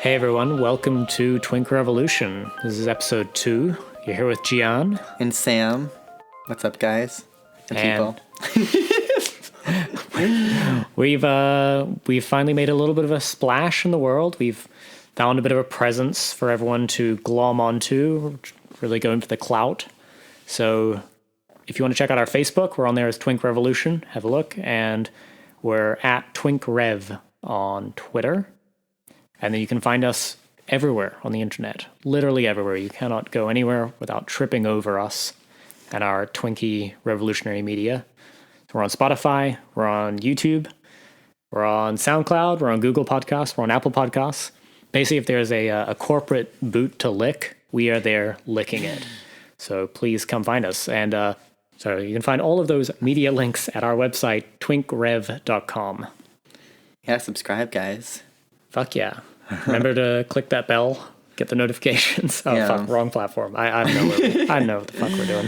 Hey everyone, welcome to Twink Revolution. This is episode 2. You're here with Gian. And Sam. What's up, guys? And people. We've finally made a little bit of a splash in the world. We've found a bit of a presence for everyone to glom onto, really going for the clout. So if you want to check out our Facebook, we're on there as Twink Revolution. Have a look. And we're at TwinkRev on Twitter. And then you can find us everywhere on the internet, literally everywhere. You cannot go anywhere without tripping over us and our Twinkie revolutionary media. So we're on Spotify, we're on YouTube, we're on SoundCloud, we're on Google Podcasts, we're on Apple Podcasts. Basically, if there's a corporate boot to lick, we are there licking it. So please come find us. And so you can find all of those media links at our website, twinkrev.com. Yeah, subscribe, guys. Fuck yeah. Remember to click that bell, get the notifications. Oh, fuck, wrong platform. I know what the fuck we're doing.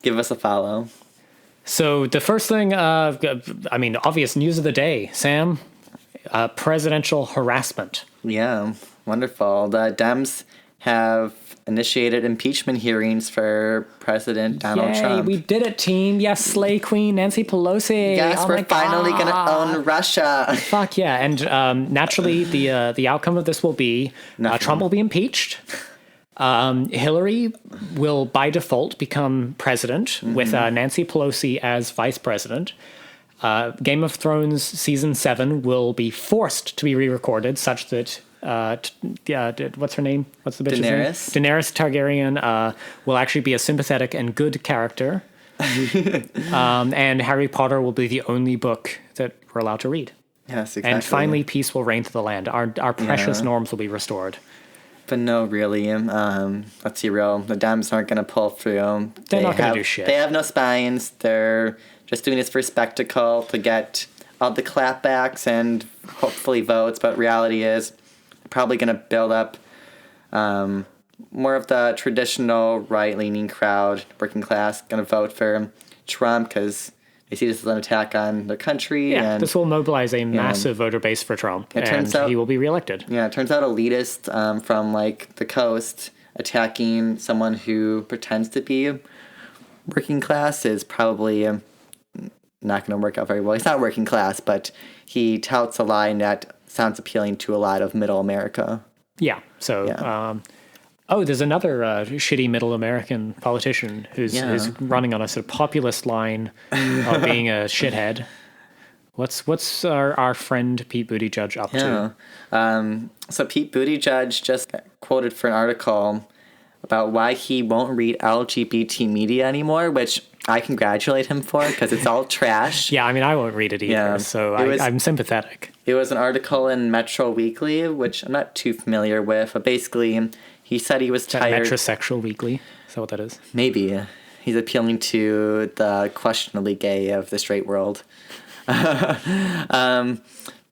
Give us a follow. So the first thing, obvious news of the day, Sam, presidential harassment. Yeah, wonderful. The Dems have initiated impeachment hearings for President Donald Trump. We did it, team. Yes, Slay Queen Nancy Pelosi. Yes, we're finally going to own Russia. Fuck yeah. And naturally, the outcome of this will be Trump will be impeached. Hillary will, by default, become president with Nancy Pelosi as vice president. Game of Thrones Season 7 will be forced to be re-recorded such that what's her name? What's the bitch's name? Daenerys Targaryen will actually be a sympathetic and good character. And Harry Potter will be the only book that we're allowed to read. Yes, exactly. And finally, peace will reign to the land. Our precious norms will be restored. But no, really, let's be real. The Dems aren't going to pull through. They're not going to do shit. They have no spines. They're just doing this for spectacle to get all the clapbacks and hopefully votes. But reality is, probably going to build up more of the traditional right-leaning crowd, working class, going to vote for Trump because they see this as an attack on their country. Yeah, and this will mobilize a massive voter base for Trump, and he will be reelected. Yeah, it turns out elitists from the coast attacking someone who pretends to be working class is probably not going to work out very well. He's not working class, but he touts a line that sounds appealing to a lot of middle America. Yeah. So, there's another shitty middle American politician who's running on a sort of populist line of being a shithead. What's our friend Pete Buttigieg up to? So Pete Buttigieg just quoted for an article about why he won't read LGBT media anymore, which I congratulate him for because it's all trash. Yeah, I mean, I won't read it either, so I'm sympathetic. It was an article in Metro Weekly, which I'm not too familiar with, but basically he said he was tired. Metrosexual Weekly? Is that what that is? Maybe. He's appealing to the questionably gay of the straight world. But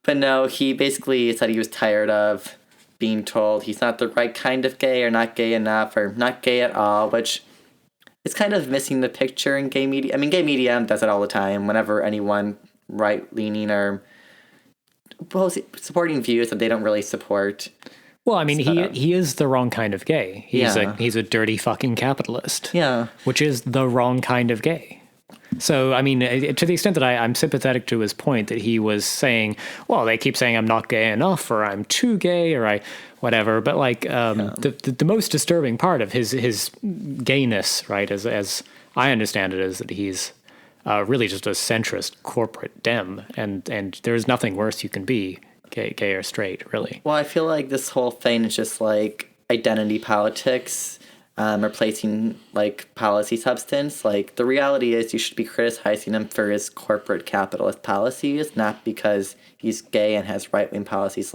no, he basically said he was tired of being told he's not the right kind of gay or not gay enough or not gay at all, which is kind of missing the picture in gay media. I mean, gay media does it all the time whenever anyone right-leaning or supporting views that they don't really support. Well, I mean, he is the wrong kind of gay. He's a dirty fucking capitalist. Yeah. Which is the wrong kind of gay. So, I mean, to the extent that I'm sympathetic to his point that he was saying, well, they keep saying I'm not gay enough or I'm too gay or whatever. But the most disturbing part of his gayness, right, as I understand it, is that he's really just a centrist corporate dem. And there's nothing worse you can be, gay or straight, really. Well, I feel like this whole thing is just like identity politics. Replacing policy substance. The reality is you should be criticizing him for his corporate capitalist policies, not because he's gay and has right-wing policies.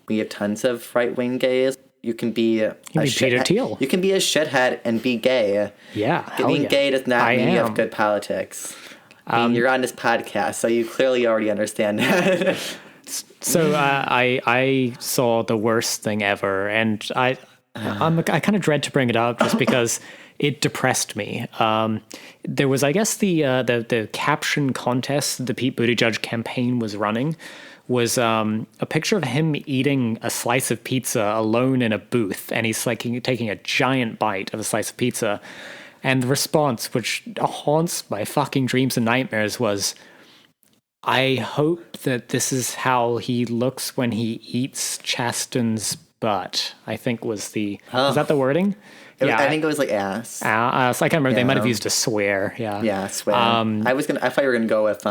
We have tons of right-wing gays. You can be Peter Thiel. You can be a shithead and be gay. Yeah, being gay does not mean you have good politics. I mean, you're on this podcast, so you clearly already understand that. So I saw the worst thing ever, and I kind of dread to bring it up just because it depressed me. There was, I guess, the caption contest the Pete Buttigieg campaign was running was a picture of him eating a slice of pizza alone in a booth, and he's like taking a giant bite of a slice of pizza. And the response, which haunts my fucking dreams and nightmares, was, I hope that this is how he looks when he eats Chasten's butt, I think was the... Was that the wording? I think it was like ass. So I can't remember. They might have used a swear. Yeah. Yeah, swear. I thought you were gonna go with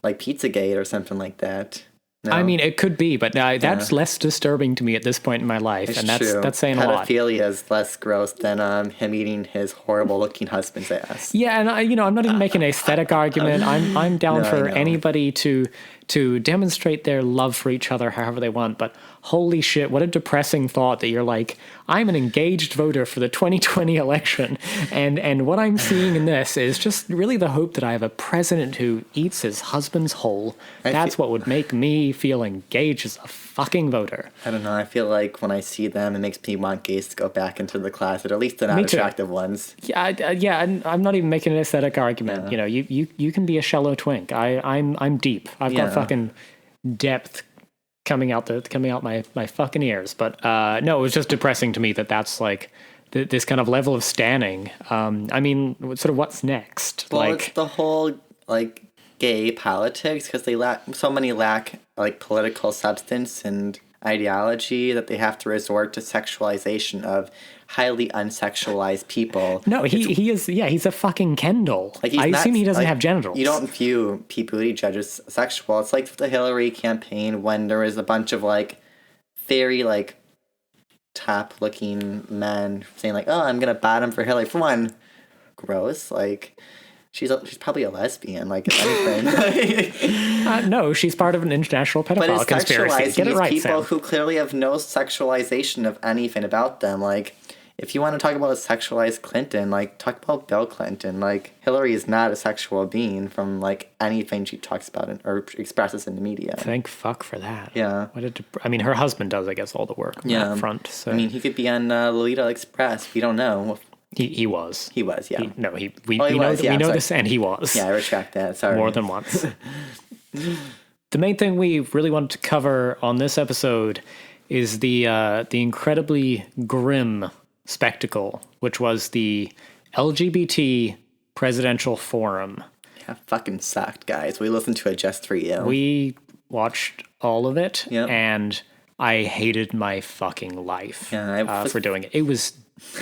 like Pizzagate or something like that. No? I mean, it could be, but that's less disturbing to me at this point in my life, It's and true. that's saying a lot. Pedophilia is less gross than him eating his horrible-looking husband's ass. Yeah, and I'm not even making an aesthetic argument. I'm down No, for I know. anybody to demonstrate their love for each other however they want, but holy shit, what a depressing thought that you're like, I'm an engaged voter for the 2020 election, and what I'm seeing in this is just really the hope that I have a president who eats his husband's whole. That's what would make me feel engaged as a fucking voter. I don't know. I feel like when I see them, it makes me want gays to go back into the closet, or at least the not attractive ones. Yeah, and I'm not even making an aesthetic argument. Yeah. You can be a shallow twink. I'm deep. I've got fucking depth coming out my fucking ears. But no, it was just depressing to me that's like this kind of level of standing. I mean, sort of what's next? Well, it's the whole like gay politics, because they lack like political substance and ideology that they have to resort to sexualization of highly unsexualized people. No, he is. Yeah, he's a fucking Kendall. Like I assume he doesn't have genitals. You don't view Pete Buttigieg as sexual. It's like the Hillary campaign when there was a bunch of like very like top-looking men saying like, "Oh, I'm gonna bottom for Hillary." For one, gross. Like she's probably a lesbian. Like if anything. No, she's part of an international pedophile conspiracy. Get it right, people Sam. who clearly have no sexualization of anything about them. Like, if you want to talk about a sexualized Clinton, like, talk about Bill Clinton. Like, Hillary is not a sexual being from, like, anything she talks about or expresses in the media. Thank fuck for that. Yeah. I mean, her husband does, I guess, all the work on that front. So. I mean, he could be on Lolita Express. We don't know. He was. He was, yeah. We know this, and he was. Yeah, I retract that. Sorry. More than once. The main thing we really wanted to cover on this episode is the incredibly grim spectacle, which was the LGBT Presidential Forum. Yeah, fucking sucked, guys. We listened to it just for you. We watched all of it, and I hated my fucking life for doing it. It was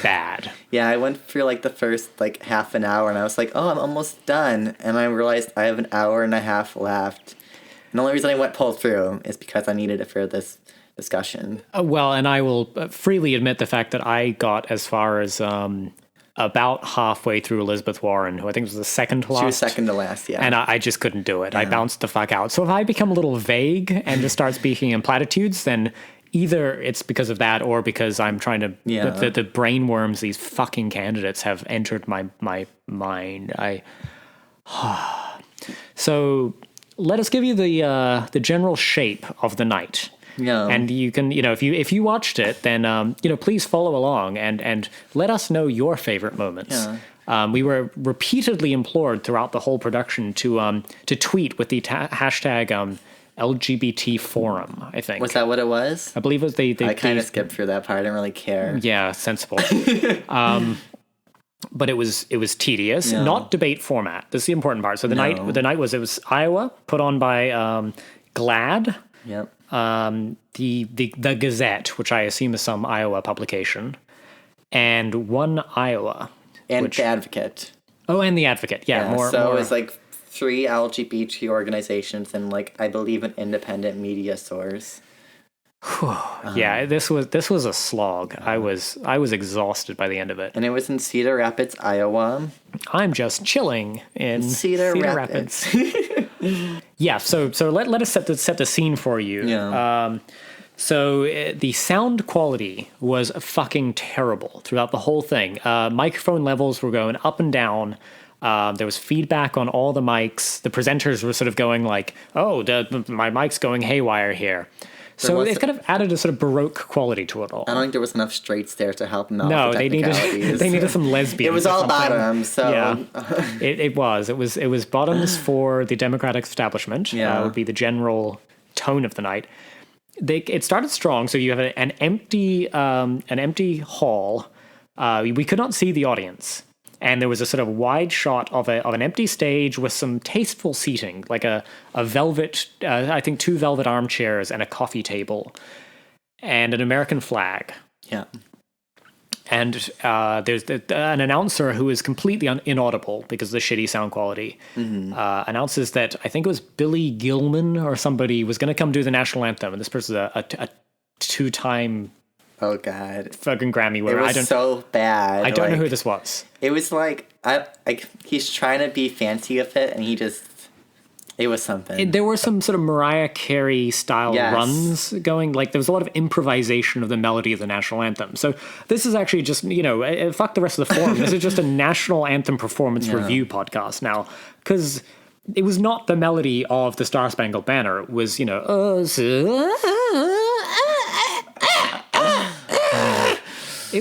bad. Yeah, I went through like the first like half an hour and I was like, oh, I'm almost done. And I realized I have an hour and a half left. And the only reason I went pulled through is because I needed it for this discussion. Well, and I will freely admit the fact that I got as far as about halfway through Elizabeth Warren, who I think was the second to last. She was second to last, yeah. And I just couldn't do it. I bounced the fuck out. So if I become a little vague and just start speaking in platitudes, then either it's because of that or because I'm trying to... The brain worms these fucking candidates have entered my mind. So let us give you the general shape of the night. Yeah. And you can, if you watched it, then, please follow along and let us know your favorite moments. Yeah. We were repeatedly implored throughout the whole production to tweet with the hashtag LGBT forum, I think. Was that what it was? I believe it was I kind of skipped through that part. I didn't really care. Yeah, sensible. But it was tedious, not debate format. That's the important part. So the night was Iowa, put on by GLAAD. Yep. The Gazette, which I assume is some Iowa publication, and One Iowa. And The Advocate. Oh, and The Advocate. Yeah, more. It was like 3 LGBT organizations and like I believe an independent media source. Yeah, this was a slog. I was exhausted by the end of it. And it was in Cedar Rapids, Iowa. I'm just chilling in Cedar Rapids. Yeah, so let us set the scene for you. Yeah. So the sound quality was fucking terrible throughout the whole thing. Microphone levels were going up and down. There was feedback on all the mics. The presenters were sort of going like, "Oh, my mic's going haywire here." So it kind of added a sort of Baroque quality to it all. I don't think there was enough straights there to help them out. No, they needed some lesbians. It was all bottoms, so yeah, it was bottoms for the Democratic establishment. Yeah, would be the general tone of the night. It started strong, so you have an empty hall. We could not see the audience, and there was a sort of wide shot of an empty stage with some tasteful seating, like a velvet, I think 2 velvet armchairs and a coffee table, and an American flag. Yeah. And there's an announcer who is completely inaudible because of the shitty sound quality. Announces that I think it was Billy Gilman or somebody was going to come do the national anthem, and this person's a 2-time oh god fucking Grammy winner. It was so bad. I don't know who this was. It was like he's trying to be fancy with it, and it was something. There were some sort of Mariah Carey style runs going. Like, there was a lot of improvisation of the melody of the national anthem. So this is actually just, fuck the rest of the forum. This is just a national anthem performance review podcast now. Because it was not the melody of the Star Spangled Banner. It was, it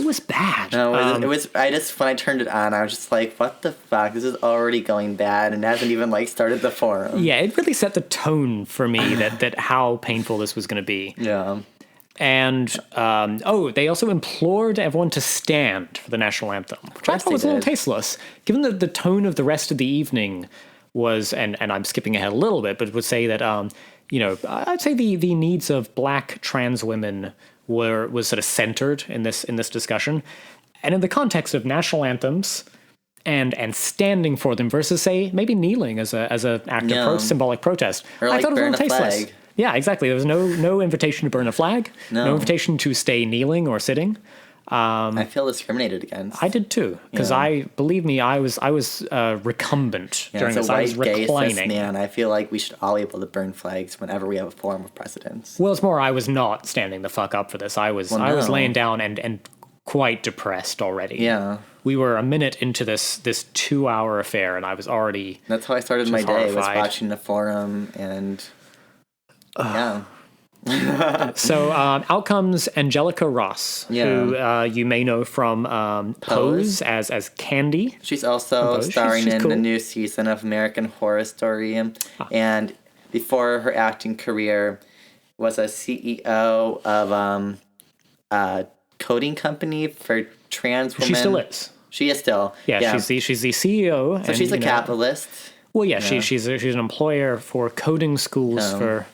was bad. No, it was. I just, when I turned it on, I was just like, "What the fuck? This is already going bad, and hasn't even started the forum." Yeah, it really set the tone for me that how painful this was going to be. Yeah. And they also implored everyone to stand for the national anthem, which I thought was a little tasteless, given that the tone of the rest of the evening was, and I'm skipping ahead a little bit, but would say that I'd say the needs of Black trans women was sort of centered in this discussion, and in the context of national anthems and standing for them versus, say, maybe kneeling as a act of symbolic protest. Or I thought it was a little tasteless. Flag. Yeah, exactly. There was no invitation to burn a flag, no invitation to stay kneeling or sitting. I feel discriminated against. I did too, because believe me, I was recumbent during this. I was reclining. Gay, cis man, I feel like we should all be able to burn flags whenever we have a forum of presidents. Well, it's more, I was not standing the fuck up for this. I was laying down and quite depressed already. Yeah. We were a minute into this 2-hour affair, and I was already. That's how I started my day. Was watching the forum and. Yeah. So out comes Angelica Ross, who you may know from Pose as Candy. She's also starring in the new season of American Horror Story, and before her acting career was a CEO of a coding company for trans women. She still is. She is still. Yeah. She's the CEO. So she's a capitalist. Well, yeah, she's an employer for coding schools for.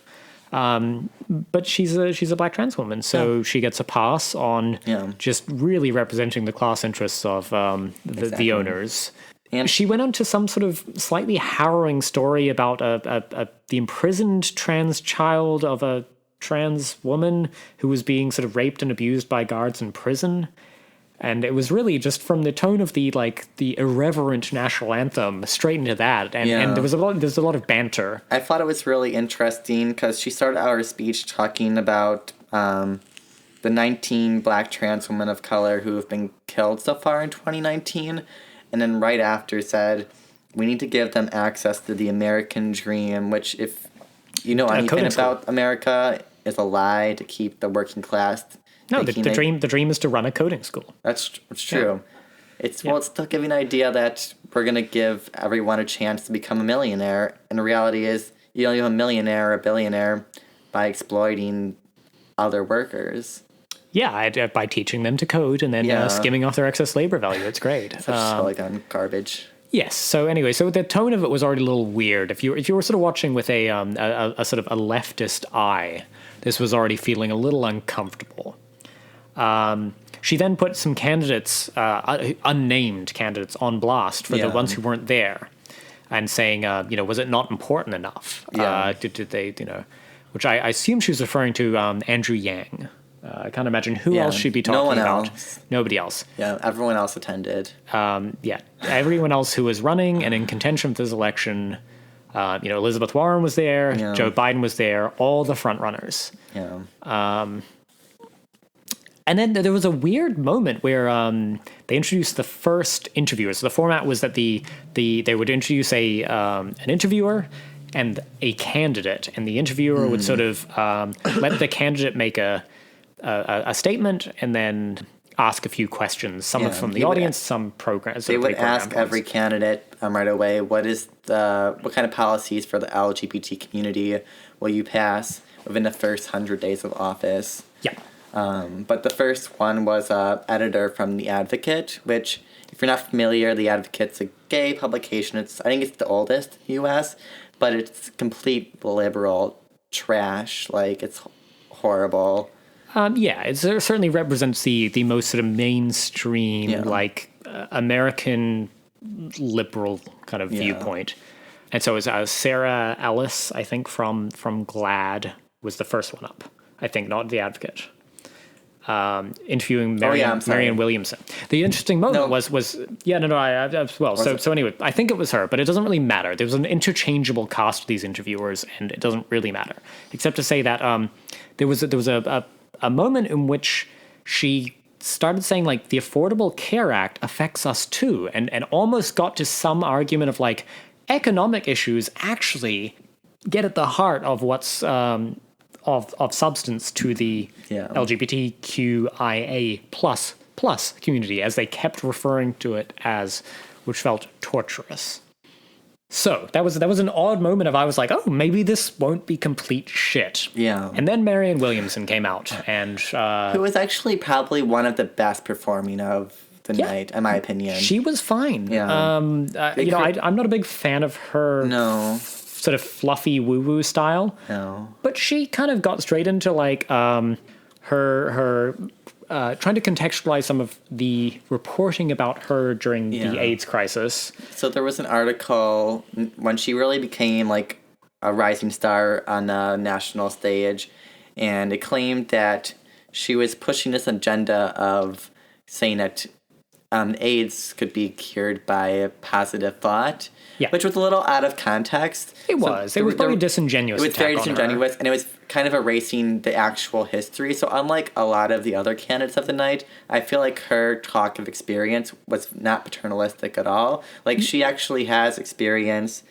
But she's a Black trans woman, so she gets a pass on just really representing the class interests of the owners. And she went on to some sort of slightly harrowing story about the imprisoned trans child of a trans woman who was being sort of raped and abused by guards in prison. And it was really just from the tone of the irreverent national anthem straight into that, and there's a lot of banter. I thought it was really interesting because she started out her speech talking about the 19 Black trans women of color who have been killed so far in 2019, and then right after said, "We need to give them access to the American dream," which, if you know anything about America, is a lie to keep the working class. No, the dream is to run a coding school. It's true. Yeah. It's still giving the idea that we're going to give everyone a chance to become a millionaire. And the reality is you don't become a millionaire or a billionaire by exploiting other workers. Yeah, by teaching them to code and then skimming off their excess labor value. It's great. Such garbage. Yes. So anyway, so the tone of it was already a little weird. If you were sort of watching with a sort of a leftist eye, this was already feeling a little uncomfortable. She then put some candidates, unnamed candidates, on blast for the ones who weren't there, and saying, was it not important enough? Did they, which I assume she was referring to Andrew Yang. I can't imagine who else she'd be talking about. Nobody else. Yeah, everyone else attended. Everyone else who was running and in contention for this election. Elizabeth Warren was there. Yeah. Joe Biden was there. All the front runners. Yeah. And then there was a weird moment where they introduced the first interviewer. So the format was that they would introduce an interviewer and a candidate, and the interviewer would sort of let the candidate make a statement, and then ask a few questions, some Yeah, from the he would audience, some programs. They would ask every candidate right away, what kind of policies for the LGBT community will you pass within the first 100 days of office? Yeah. But the first one was a editor from The Advocate, which, if you're not familiar, The Advocate's a gay publication. I think it's the oldest in the U.S., but it's complete liberal trash. Like, it's horrible. It certainly represents the most sort of mainstream, American liberal kind of viewpoint. And so it was Sarah Ellis, I think, from GLAAD was the first one up. I think, not The Advocate. Interviewing Marianne Williamson. The interesting moment was I as well. So anyway, I think it was her, but it doesn't really matter. There was an interchangeable cast of these interviewers, and it doesn't really matter, except to say that there was a moment in which she started saying, like, the Affordable Care Act affects us too, and almost got to some argument of, like, economic issues actually get at the heart of what's of substance to the LGBTQIA plus community, as they kept referring to it as, which felt torturous. So that was an odd moment of, I was like, oh, maybe this won't be complete shit. Yeah. And then Marianne Williamson came out, and who was actually probably one of the best performing of the night, in my opinion. She was fine. Yeah. I'm not a big fan of her. No. Sort of fluffy woo-woo style. No. But she kind of got straight into, like, her trying to contextualize some of the reporting about her during the AIDS crisis. So there was an article when she really became, like, a rising star on a national stage, and it claimed that she was pushing this agenda of saying that AIDS could be cured by a positive thought, which was a little out of context. It was. It was very disingenuous. It was very disingenuous, and it was kind of erasing the actual history. So unlike a lot of the other candidates of the night, I feel like her talk of experience was not paternalistic at all. Like, she actually has experience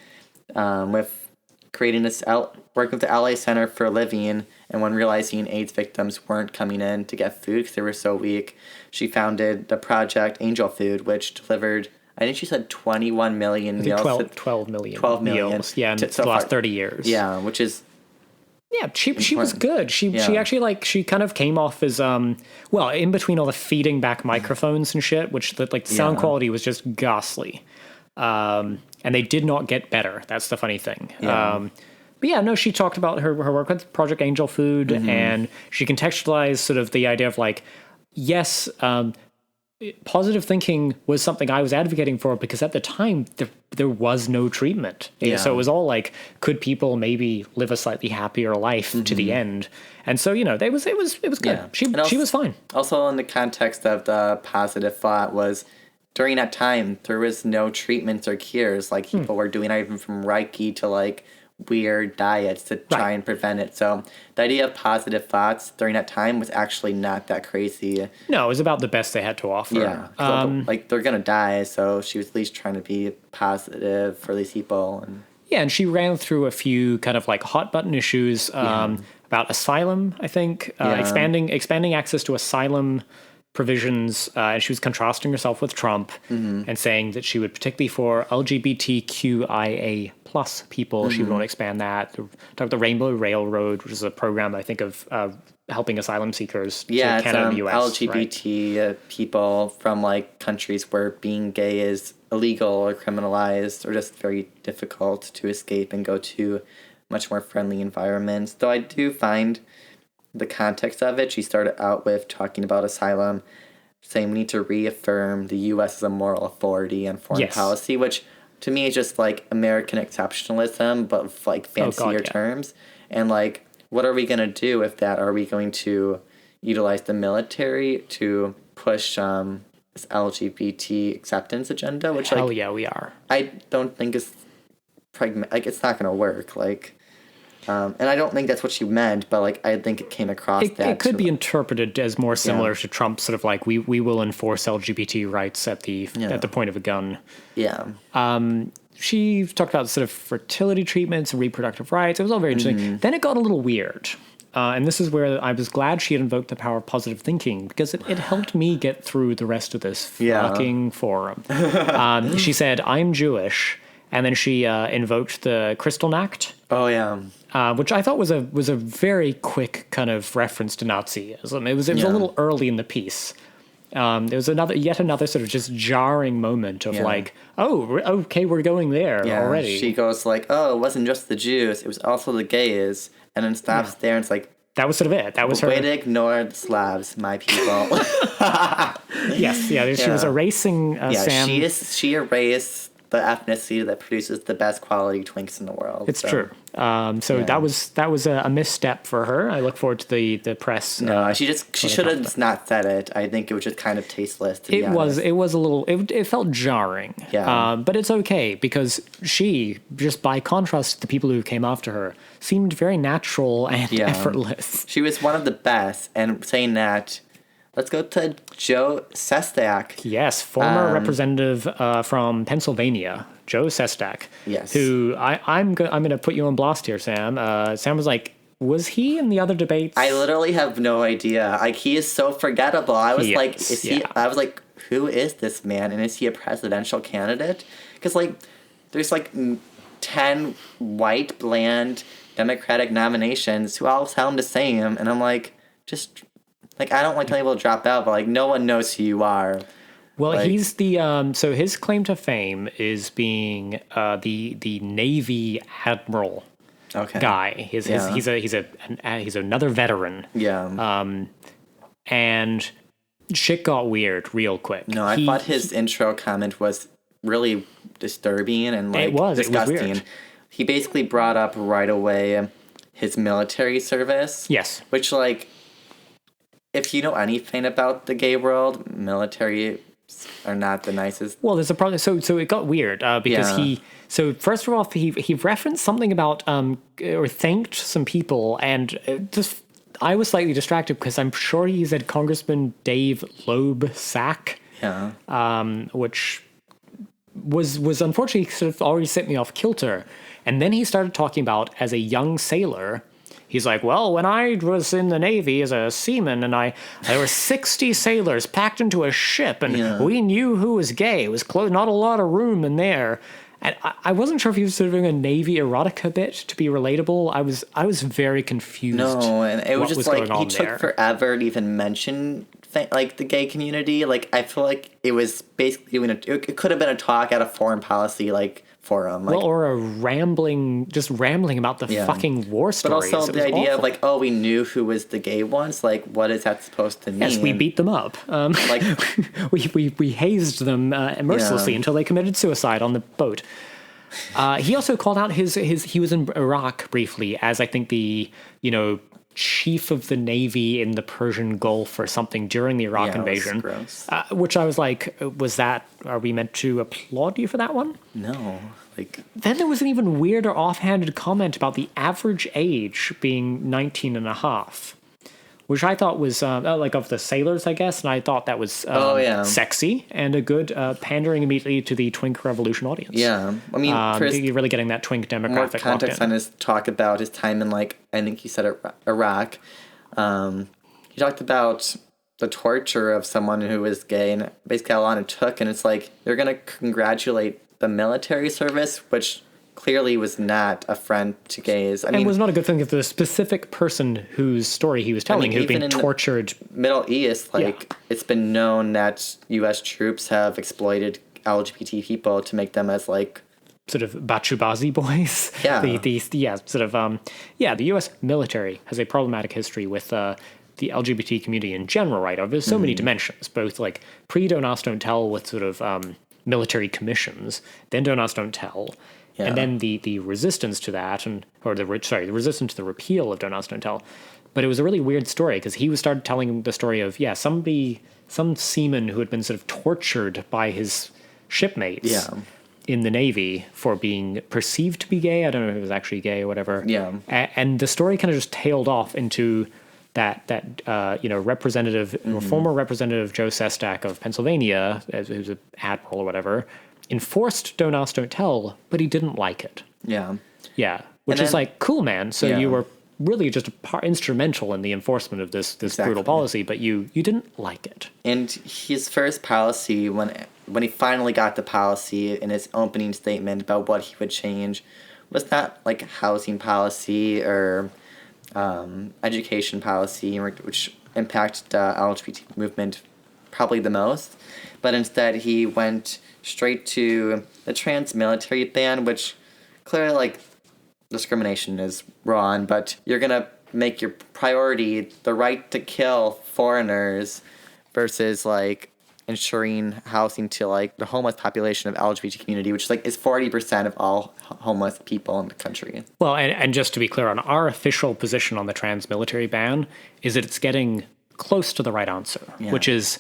with creating this, working with the LA Center for Living, and when realizing AIDS victims weren't coming in to get food because they were so weak, she founded the project Angel Food, which delivered, I think she said 21 million meals. 12 million. 12 million. Meals. Yeah, in the last 30 years. Yeah, which is... Yeah, she was good. She actually, like, she kind of came off as, in between all the feeding back microphones and shit, which, the sound quality was just ghastly. And they did not get better. That's the funny thing. Yeah. But she talked about her work with Project Angel Food, and she contextualized sort of the idea of, like, yes, positive thinking was something I was advocating for because at the time there was no treatment. Yeah. So it was all like, could people maybe live a slightly happier life to the end? And so, it was good. Yeah. She was fine. Also, in the context of the positive thought was, during that time, there was no treatments or cures. Like, people were doing everything from Reiki to, like, weird diets to try and prevent it. So the idea of positive thoughts during that time was actually not that crazy. No, it was about the best they had to offer. Yeah. Like, they're going to die, so she was at least trying to be positive for these people. And she ran through a few kind of, like, hot button issues about asylum, I think, expanding access to asylum provisions, and she was contrasting herself with Trump and saying that she would, particularly for LGBTQIA plus people, she would want to expand that. Talk about the Rainbow Railroad, which is a program, I think, of helping asylum seekers to Canada and the U.S. LGBT people from, like, countries where being gay is illegal or criminalized or just very difficult to escape and go to much more friendly environments. Though I do find the context of it, she started out with talking about asylum, saying we need to reaffirm the U.S. as a moral authority on foreign policy, which to me is just, like, American exceptionalism, but with, like, fancier terms. And, like, what are we going to do with that? Are we going to utilize the military to push this LGBT acceptance agenda? Which, hell yeah, we are. I don't think is it's not going to work. Like, and I don't think that's what she meant, but, like, I think it came across it could be interpreted as more similar to Trump's sort of, like, we will enforce LGBT rights at the point of a gun. Yeah. She talked about sort of fertility treatments and reproductive rights. It was all very interesting. Then it got a little weird. and this is where I was glad she had invoked the power of positive thinking, because it helped me get through the rest of this fucking forum. She said, "I'm Jewish," and then she invoked the Kristallnacht. Oh yeah. Which I thought was a very quick kind of reference to Nazism. It was a little early in the piece. There was yet another sort of just jarring moment of like, oh, okay, we're going there already. She goes like, oh, it wasn't just the Jews, it was also the gays, and then stops there and it's like, that was sort of it. That was her way to ignore the Slavs, my people. Yes, she was erasing Sam. She erased the ethnicity that produces the best quality twinks in the world. It's true. That was a misstep for her. I look forward to the press. No, she should have just not said it. I think it was just kind of tasteless. It was a little. It felt jarring. Yeah. But it's okay, because she, just by contrast to the people who came after her, seemed very natural and effortless. She was one of the best. And saying that, let's go to Joe Sestak. Yes, former representative from Pennsylvania, Joe Sestak. Yes. Who I'm going to put you on blast here, Sam. Sam was like, was he in the other debates? I literally have no idea. Like, he is so forgettable. I was like, I was like, who is this man? And is he a presidential candidate? Because like, there's like 10 white, bland Democratic nominations who all tell him the same, and I'm like, just. Like, I don't like telling people to drop out, but, like, no one knows who you are. Well, like, he's the, so his claim to fame is being the Navy admiral guy. He's another veteran. Yeah. And shit got weird real quick. No, I thought his intro comment was really disturbing and, like, disgusting. It was weird. He basically brought up right away his military service. Yes. Which, like, if you know anything about the gay world, military are not the nicest. Well, there's a problem. So it got weird because So first of all, he referenced something about or thanked some people, and just I was slightly distracted because I'm sure he said Congressman Dave Loeb Sack. Yeah. Which was unfortunately sort of already set me off kilter, and then he started talking about as a young sailor. He's like, well, when I was in the Navy as a seaman, and there were 60 sailors packed into a ship, and we knew who was gay. It was not a lot of room in there. And I wasn't sure if he was sort of doing a Navy erotica bit to be relatable. I was very confused. No, and it was just like he took there. forever to even mention like the gay community. Like, I feel like it was basically it could have been a talk at a foreign policy forum, like, or a rambling about the fucking war stories. But also the idea of like, oh, we knew who was the gay ones. Like, what is that supposed to mean? Yes, we beat them up. Like, we hazed them mercilessly until they committed suicide on the boat. He also called out he was in Iraq briefly as, I think, the chief of the Navy in the Persian Gulf or something during the Iraq invasion. Gross. Which I was like, are we meant to applaud you for that one? No. Like, then there was an even weirder offhanded comment about the average age being 19 and a half, which I thought was like of the sailors, I guess, and I thought that was sexy and a good pandering immediately to the twink revolution audience. Yeah, I mean, you're really getting that twink demographic. More context on his talk about his time in, like, I think he said Iraq. He talked about the torture of someone who was gay and basically how long it took, and it's like they're gonna congratulate the military service, which clearly was not a friend to gays. I mean, was not a good thing for the specific person whose story he was telling, who'd been tortured. Middle East, it's been known that U.S. troops have exploited LGBT people to make them as, like, sort of Bachubazi boys. Yeah. The U.S. military has a problematic history with the LGBT community in general, right? There's so many dimensions, both like pre-Don't Ask, Don't Tell with sort of military commissions, then Don't Ask, Don't Tell. Yeah. And then the resistance to that, the resistance to the repeal of Don't Ask, Don't Tell. But it was a really weird story because he started telling the story of some seaman who had been sort of tortured by his shipmates in the Navy for being perceived to be gay. I don't know if it was actually gay or whatever. Yeah. And the story kind of just tailed off into that representative, or former representative Joe Sestak of Pennsylvania, who's an admiral or whatever, enforced Don't Ask, Don't Tell, but he didn't like it. Yeah. Yeah. Which is like, cool, man. So you were really just instrumental in the enforcement of this brutal policy, but you didn't like it. And his first policy, when he finally got the policy in his opening statement about what he would change, was not like housing policy or education policy, which impacted the LGBT movement probably the most, but instead he went straight to the trans military ban, which clearly, like, discrimination is wrong, but you're gonna make your priority the right to kill foreigners versus, like, ensuring housing to, like, the homeless population of LGBT community, which, like, is 40% of all homeless people in the country. Well, and just to be clear, on our official position on the trans military ban is that it's getting close to the right answer, which is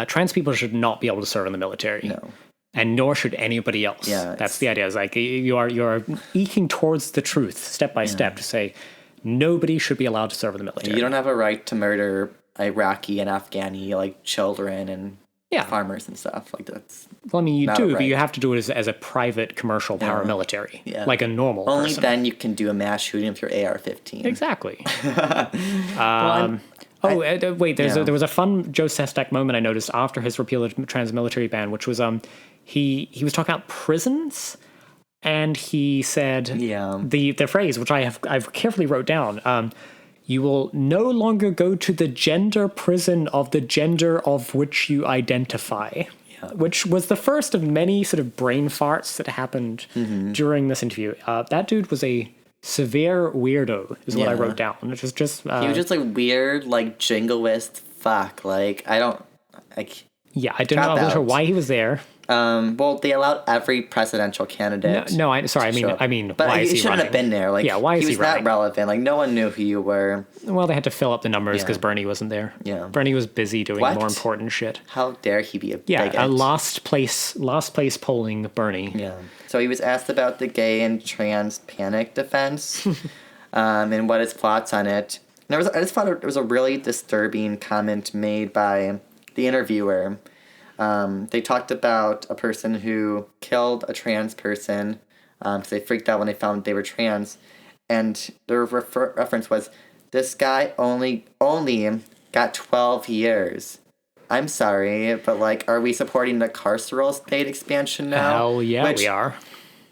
trans people should not be able to serve in the military. No. And nor should anybody else. Yeah, that's the idea. It's like you're eking towards the truth step by step to say nobody should be allowed to serve in the military. You don't have a right to murder Iraqi and Afghani, like, children and farmers and stuff. Like, that's well, I mean, you do, but you have to do it as a private commercial paramilitary, like a normal Only person. then you can do a mass shooting with your AR-15. Exactly. Wait, there was a fun Joe Sestak moment I noticed after his repeal of trans military ban, which was he was talking about prisons, and he said the phrase, which I've carefully wrote down. You will no longer go to the gender prison of the gender of which you identify, which was the first of many sort of brain farts that happened during this interview. That dude was a severe weirdo, is what I wrote down. Which was just he was just like weird, like jingoist fuck. Like I don't know why he was there. Well, they allowed every presidential candidate. I mean, but why is he he shouldn't running? have been there. Like, why is he was not relevant. Like, no one knew who you were. Well, they had to fill up the numbers because Bernie wasn't there. Yeah, Bernie was busy doing more important shit. How dare he be a bigot? A last place polling Bernie. Yeah. So he was asked about the gay and trans panic defense, and what his thoughts on it. And I just thought it was a really disturbing comment made by the interviewer. They talked about a person who killed a trans person because they freaked out when they found they were trans. And their reference was, this guy only got 12 years. I'm sorry, but, like, are we supporting the carceral state expansion now? Hell yeah, we are.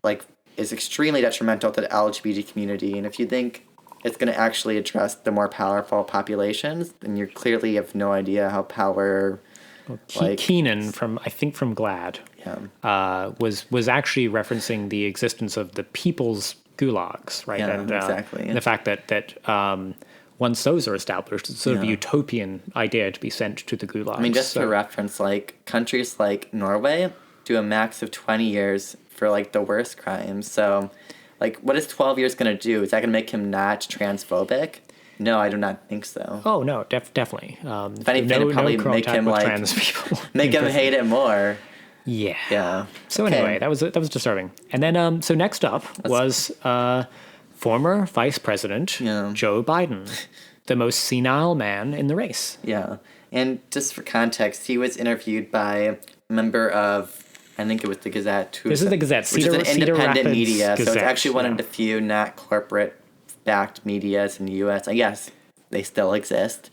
Like, is extremely detrimental to the LGBT community. And if you think it's going to actually address the more powerful populations, then you clearly have no idea how power... Keenan from GLAAD was actually referencing the existence of the people's gulags, right? Exactly. And the fact that once those are established, it's sort of a utopian idea to be sent to the gulags. I mean, just for reference, like, countries like Norway do a max of 20 years for, like, the worst crimes. So, like, what is 12 years going to do? Is that going to make him not transphobic? No, I do not think so. Oh no, definitely. If anything, it'd probably make him like trans people. Make him hate it more. Yeah. Yeah. So anyway, that was disturbing. And then so next up was former Vice President Joe Biden, the most senile man in the race. Yeah, and just for context, he was interviewed by a member of, I think it was the Gazette. This is the Gazette, which is an independent media, Gazette, so it's actually one of the few not corporate backed medias in the U.S. I guess they still exist,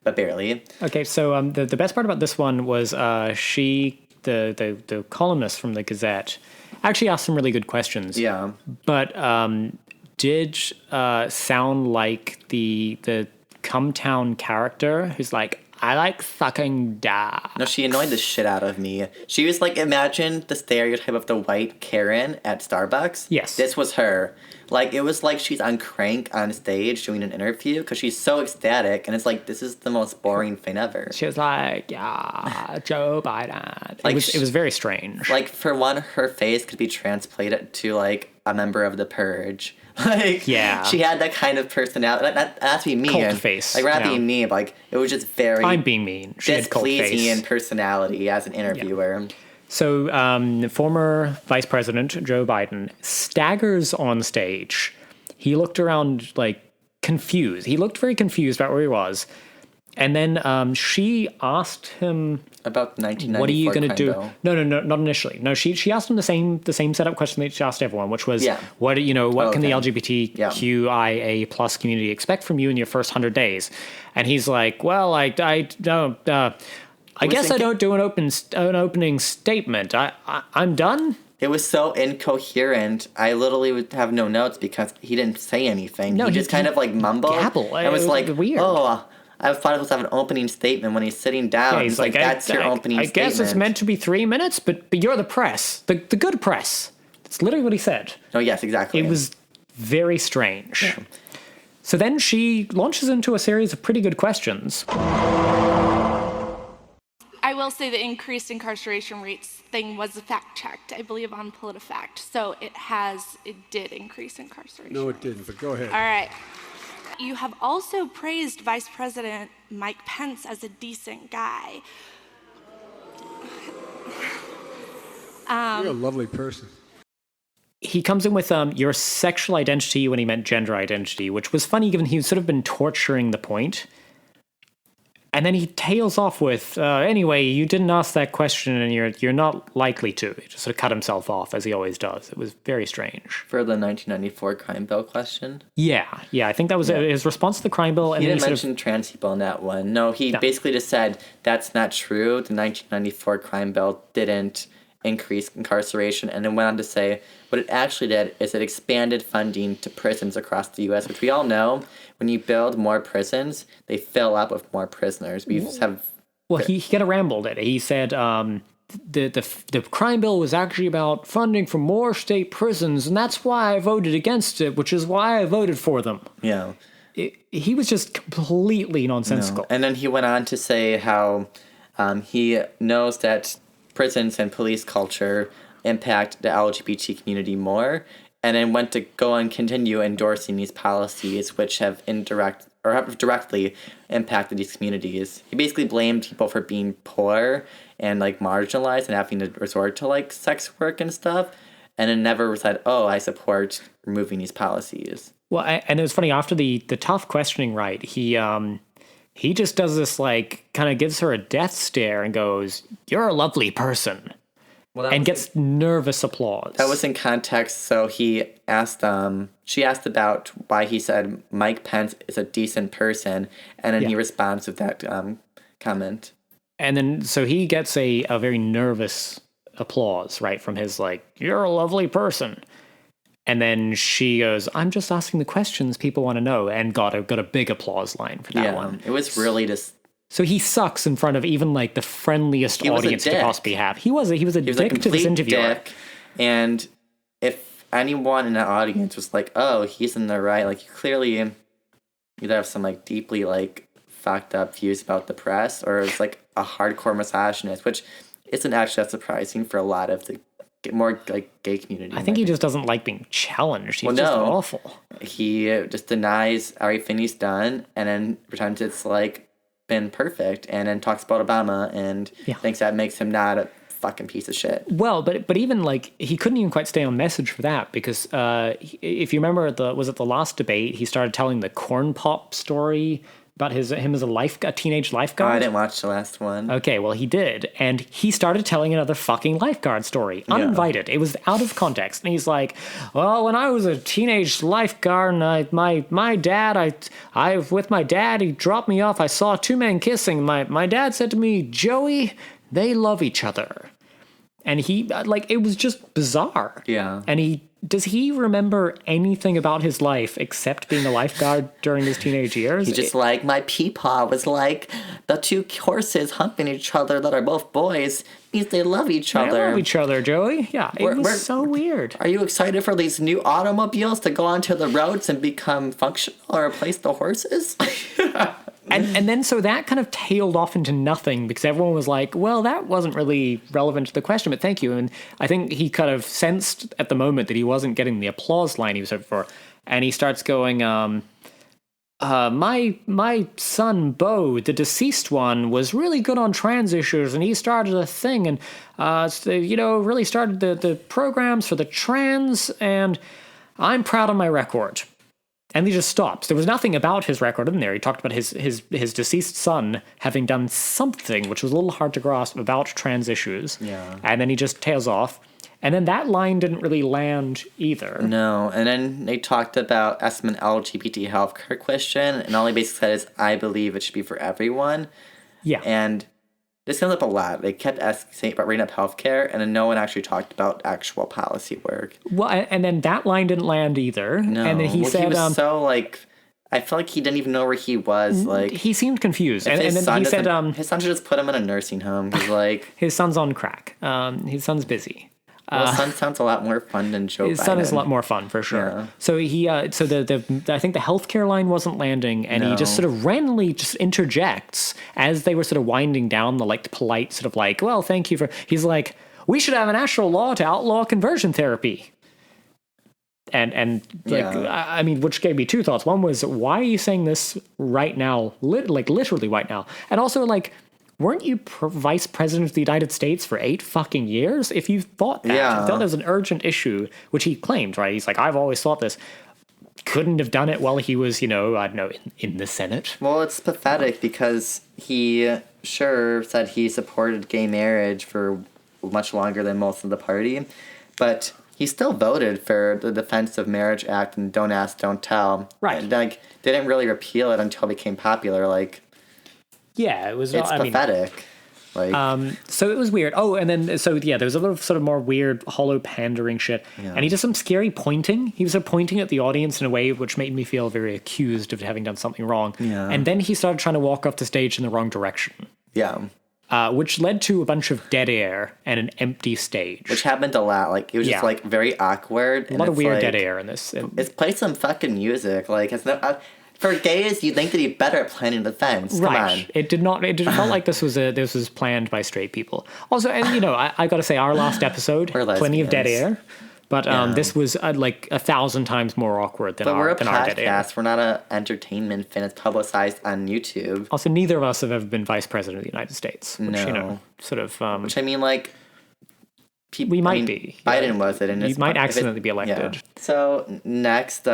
but barely. Okay, so the best part about this one was the columnist from the Gazette actually asked some really good questions. Yeah, but did sound like the Cumtown character who's like, I like sucking da. No, she annoyed the shit out of me. She was like, imagine the stereotype of the white Karen at Starbucks. Yes. This was her. Like, it was like she's on crank on stage doing an interview because she's so ecstatic, and it's like, this is the most boring thing ever. She was like, yeah, Joe Biden. Like, it was very strange. Like, for one, her face could be translated to, like, a member of the Purge. Like, yeah, she had that kind of personality. Not to be mean. Cult face. Like, we're not being mean, but, like, it was just very... I'm being mean. She displeasing in personality as an interviewer. Yeah. So, former Vice President Joe Biden staggers on stage. He looked around, like, confused. He looked very confused about where he was. And then she asked him, About the 1994 "What are you going to do?" bill. No, not initially. No, she asked him the same setup question that she asked everyone, which was, "What can the LGBTQIA plus community expect from you in your first 100 days?" And he's like, "Well, I don't. I guess I don't do an opening statement. I'm done." It was so incoherent. I literally would have no notes because he didn't say anything. No, he just kind of like mumbled. Gabble. It was like, weird. "Oh, I thought it was have an opening statement." When he's sitting down, he's like, "That's your opening statement." I guess it's meant to be 3 minutes, but you're the press, the good press. That's literally what he said. Oh yes, exactly. It was very strange. Yeah. So then she launches into a series of pretty good questions. I will say the increased incarceration rates thing was fact-checked, I believe, on PolitiFact. So it did increase incarceration. No, it didn't, but go ahead. All right. You have also praised Vice President Mike Pence as a decent guy. You're a lovely person. He comes in with your sexual identity when he meant gender identity, which was funny given he's sort of been torturing the point. And then he tails off with, anyway, you didn't ask that question and you're not likely to. He just sort of cut himself off, as he always does. It was very strange. For the 1994 crime bill question? Yeah, I think that was his response to the crime bill. And he didn't mention trans people in that one. No, he basically just said, that's not true. The 1994 crime bill didn't increase incarceration, and then went on to say what it actually did is it expanded funding to prisons across the U.S., which we all know when you build more prisons, they fill up with more prisoners. He kind of rambled it. He said the crime bill was actually about funding for more state prisons, and that's why I voted against it, which is why I voted for them. Yeah. He was just completely nonsensical. No. And then he went on to say how he knows that prisons and police culture impact the LGBT community more, and then went to go and continue endorsing these policies which have directly impacted these communities. He basically blamed people for being poor and like marginalized and having to resort to like sex work and stuff, and then never said, "Oh, I support removing these policies." Well, and it was funny after the tough questioning, right? He just does this, like, kind of gives her a death stare and goes, "You're a lovely person," and gets nervous applause. That was in context. So she asked about why he said Mike Pence is a decent person, and then he responds with that comment. And then, so he gets a very nervous applause, right, from his, like, "You're a lovely person." And then she goes, "I'm just asking the questions people want to know," and got a big applause line for that one. It was really just. So he sucks in front of even like the friendliest audience to possibly have. He was a dick to this interviewer. Dick, and if anyone in the audience was like, "Oh, he's in the right," like clearly either have some like deeply like fucked up views about the press, or it's like a hardcore misogynist, which isn't actually that surprising for a lot of the more like gay community. I think he just doesn't like being challenged. He's just awful. He just denies everything he's done and then pretends it's like been perfect, and then talks about Obama and thinks that makes him not a fucking piece of shit. Well, but even like he couldn't even quite stay on message for that, because if you remember was it the last debate, he started telling the corn pop story about him as a teenage lifeguard. Oh, I didn't watch the last one. Okay, well, he did. And he started telling another fucking lifeguard story, uninvited. It was out of context. And he's like, "Well, when I was a teenage lifeguard, and my dad, with my dad, he dropped me off. I saw two men kissing. My dad said to me, 'Joey, they love each other.'" And he, like, it was just bizarre. Yeah. And does he remember anything about his life except being a lifeguard during his teenage years? He's just like, "My peepaw was like the two horses humping each other that are both boys. Means they love each other. They love each other, Joey." Yeah, it was so weird. Are you excited for these new automobiles to go onto the roads and become functional or replace the horses? And then so that kind of tailed off into nothing, because everyone was like, "Well, that wasn't really relevant to the question, but thank you." And I think he kind of sensed at the moment that he wasn't getting the applause line he was hoping for. And he starts going, my son, Bo, the deceased one, was really good on trans issues, and he started a thing and, really started the programs for the trans, and I'm proud of my record." And he just stops. There was nothing about his record in there. He talked about his deceased son having done something, which was a little hard to grasp, about trans issues. Yeah. And then he just tails off. And then that line didn't really land either. No, and then they talked about asking an LGBT healthcare question, and all he basically said is, I believe it should be for everyone. Yeah. And this comes up a lot. They kept asking about bringing up healthcare, and then no one actually talked about actual policy work. Well, and then that line didn't land either. No, And then he said, he was so like, I felt like he didn't even know where he was. Like, he seemed confused. if And then he said, his son should just put him in a nursing home. He's like, his son's on crack. His son's busy. well, his son sounds a lot more fun than Joe His Biden. son is a lot more fun, for sure. Yeah. So he, so the I think the healthcare line wasn't landing, and he just sort of randomly just interjects as they were sort of winding down the like polite sort of like, well, thank you for. He's like, we should have a national law to outlaw conversion therapy. And like, Yeah. I mean, which gave me two thoughts. One was, why are you saying this right now? Like literally right now. And also like, weren't you vice president of the United States for 8 fucking years? If you thought that, Yeah. you thought there was an urgent issue, which he claimed, right? He's like, I've always thought this. Couldn't have done it while he was, I don't know, in the Senate. Well, it's pathetic because he sure said he supported gay marriage for much longer than most of the party, but he still voted for the Defense of Marriage Act and Don't Ask, Don't Tell. Right. And, like, they didn't really repeal it until it became popular. Like, Yeah, it was. it's pathetic. So it was weird. Oh, and then so yeah, there was a little sort of more weird, hollow pandering shit, and he did some scary pointing. He was sort of pointing at the audience in a way which made me feel very accused of having done something wrong. Yeah. And then he started trying to walk off the stage in the wrong direction, Yeah. which led to a bunch of dead air and an empty stage. Which happened a lot. Like, it was Yeah. just, like, very awkward. a lot of weird dead air in this. It's play some fucking music. Like, it's no... for gays, you'd think they'd be better at planning defense. Come on. It did not. It felt like this was planned by straight people. Also, and I got to say, our last episode, We're plenty of dead lesbians. air, but this was like 1,000 times more awkward than But we're our a dead air. podcast. We're not an entertainment fan. It's publicized on YouTube. Also, neither of us have ever been vice president of the United States, which No. sort of. Which I mean, like, We might be. Biden was it, and You it's might if it- accidentally be elected. Yeah. So next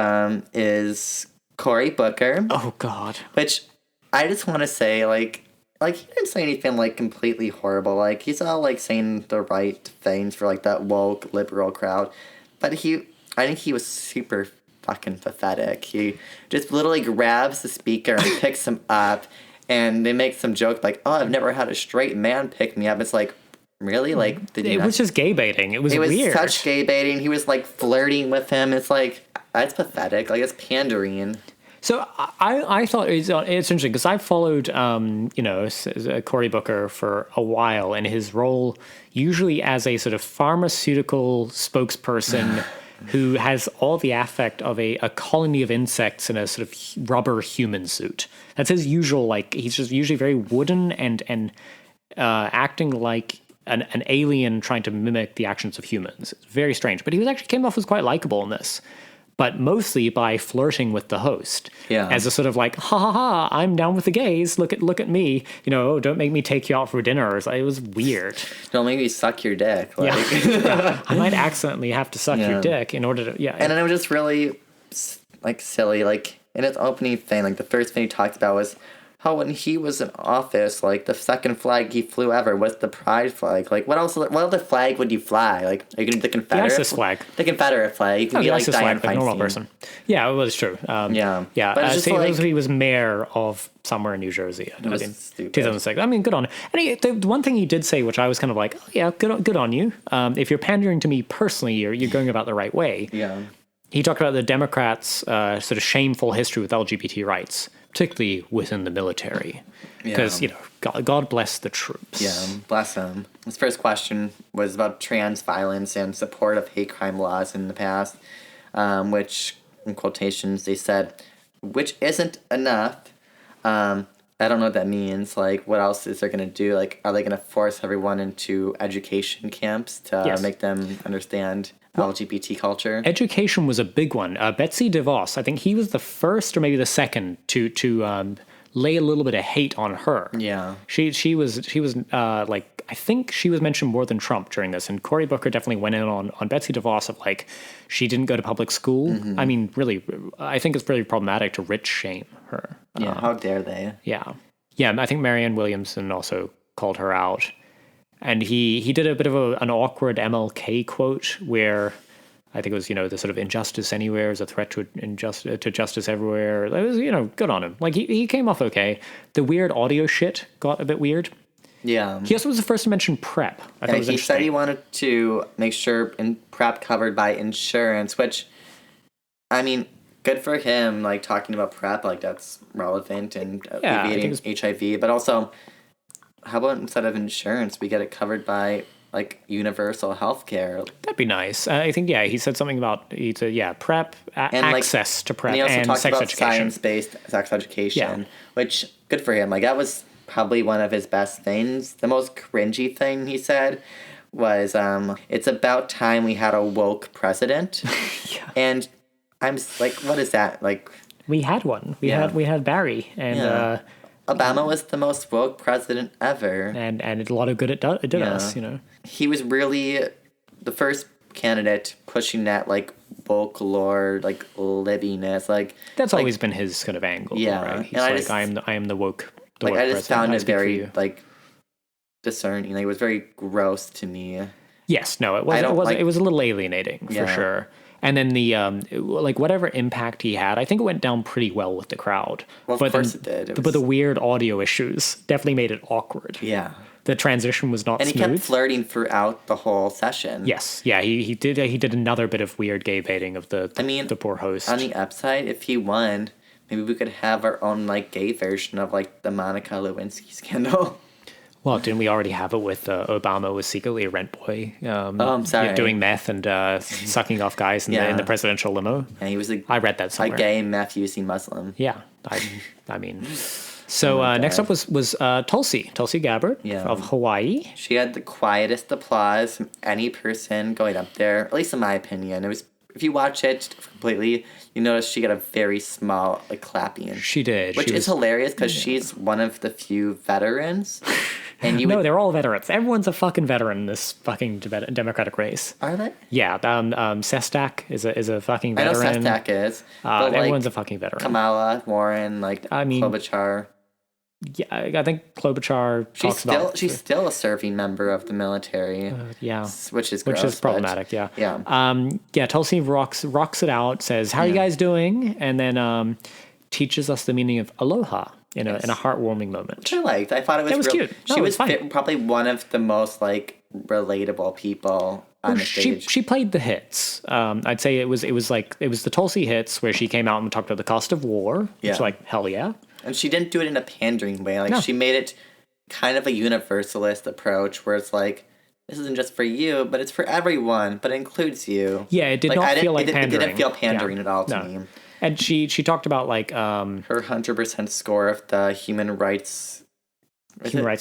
is Cory Booker, Oh God. which I just want to say, like he didn't say anything like completely horrible. Like, he's all like saying the right things for like that woke liberal crowd, but I think he was super fucking pathetic. He just literally grabs the speaker and picks him up, and they make some joke like, "Oh, I've never had a straight man pick me up." It's like, really? Like, did you It not? was just gay baiting. It was It was weird. such gay baiting. He was like flirting with him. It's like, that's pathetic. Like, it's pandering. So I thought it's interesting because I followed Cory Booker for a while, and his role usually as a sort of pharmaceutical spokesperson who has all the affect of a colony of insects in a sort of rubber human suit. That's his usual, like, he's just usually very wooden and acting like an alien trying to mimic the actions of humans. It's very strange, but he actually came off as quite likable in this. But mostly by flirting with the host, as a sort of like, ha ha ha, I'm down with the gays. Look at me. Don't make me take you out for dinner. It was weird. Don't make me suck your dick. Like, Yeah. I might accidentally have to suck your dick in order to, And then it was just really, like, silly. Like, in its opening thing, like, the first thing he talked about was how when he was in office, like, the second flag he flew ever was the pride flag. Like, what other flag would you fly? Like, are you going to do the Confederate? The ISIS flag. The Confederate flag. You can the be like ISIS Dianne flag, like a normal Feinstein. person. Yeah, it was true. Yeah. Yeah. But it's just like, he was mayor of somewhere in New Jersey. I was think stupid. 2006. I mean, good on him. And the one thing he did say, which I was kind of like, oh, yeah, good on you. If you're pandering to me personally, you're going about the right way. yeah. He talked about the Democrats' sort of shameful history with LGBT rights, particularly within the military. Because, God bless the troops. Yeah, bless him. His first question was about trans violence and support of hate crime laws in the past, which, in quotations, they said, which isn't enough. I don't know what that means. Like, what else is there going to do? Like, are they going to force everyone into education camps to make them understand LGBT culture? Education was a big one. Betsy DeVos, I think he was the first or maybe the second to lay a little bit of hate on her. Yeah. She was like, I think she was mentioned more than Trump during this, and Cory Booker definitely went in on Betsy DeVos of like, she didn't go to public school. I mean, really, I think it's really problematic to rich shame her. Yeah, how dare they? Yeah. Yeah, I think Marianne Williamson also called her out. And he did a bit of an awkward MLK quote where I think it was, the sort of injustice anywhere is a threat to justice everywhere. It was, good on him. Like, he came off okay. The weird audio shit got a bit weird. Yeah. He also was the first to mention PrEP. I thought it was he interesting. said he wanted to make sure PrEP covered by insurance, which, I mean, good for him, like, talking about PrEP, like, that's relevant and alleviating HIV. But also, how about instead of insurance, we get it covered by, like, universal health care? That'd be nice. I think, he said something about, PrEP, and access to PrEP, and he also talked sex about education. science-based sex education, which, good for him. Like, that was probably one of his best things. The most cringy thing he said was, it's about time we had a woke president. And I'm like, what is that? Like, we had one. We had Barry, and Obama was the most woke president ever, and a lot of good it did us. He was really the first candidate pushing that like woke lore, like libbiness, like that's always been his kind of angle. Yeah, right? He's I am the woke. Like, I just found it very like discerning. Like, it was very gross to me. Yes, no, it was. It was a little alienating for sure. And then the like whatever impact he had, I think it went down pretty well with the crowd. Well, of course it did. But the weird audio issues definitely made it awkward. Yeah. The transition was not smooth. And he kept flirting throughout the whole session. Yes, yeah, he did another bit of weird gay baiting of the poor host. On the upside, if he won, maybe we could have our own like gay version of like the Monica Lewinsky scandal. Well, didn't we already have it with Obama was secretly a rent boy? I'm sorry. Doing meth and sucking off guys in the presidential limo. And he was I read that somewhere. A gay meth-using Muslim. Yeah, I mean. So next up was Tulsi Gabbard of Hawaii. She had the quietest applause from any person going up there, at least in my opinion. It was, if you watch it completely, you notice she got a very small like clapping. She did, which is hilarious because she's one of the few veterans. And they're all veterans. Everyone's a fucking veteran in this fucking Democratic race. Are they? Yeah, Sestak is a fucking veteran. I know Sestak is. But everyone's a fucking veteran. Kamala, Warren, Klobuchar. Yeah, I think Klobuchar talks about... She's still a serving member of the military. Which is gross, which is problematic, Yeah. Tulsi rocks it out, says, how are you guys doing? And then teaches us the meaning of aloha in a heartwarming moment. Which I liked. I thought it was cute. She was probably one of the most, like, relatable people on the stage. She played the hits. I'd say it was the Tulsi hits where she came out and talked about the cost of war. Yeah. Which, like, hell yeah. And she didn't do it in a pandering way. Like, she made it kind of a universalist approach where it's like, this isn't just for you, but it's for everyone, but it includes you. Yeah, it did not feel like pandering. It didn't feel pandering at all to me. And she talked about, like... her 100% score of the human rights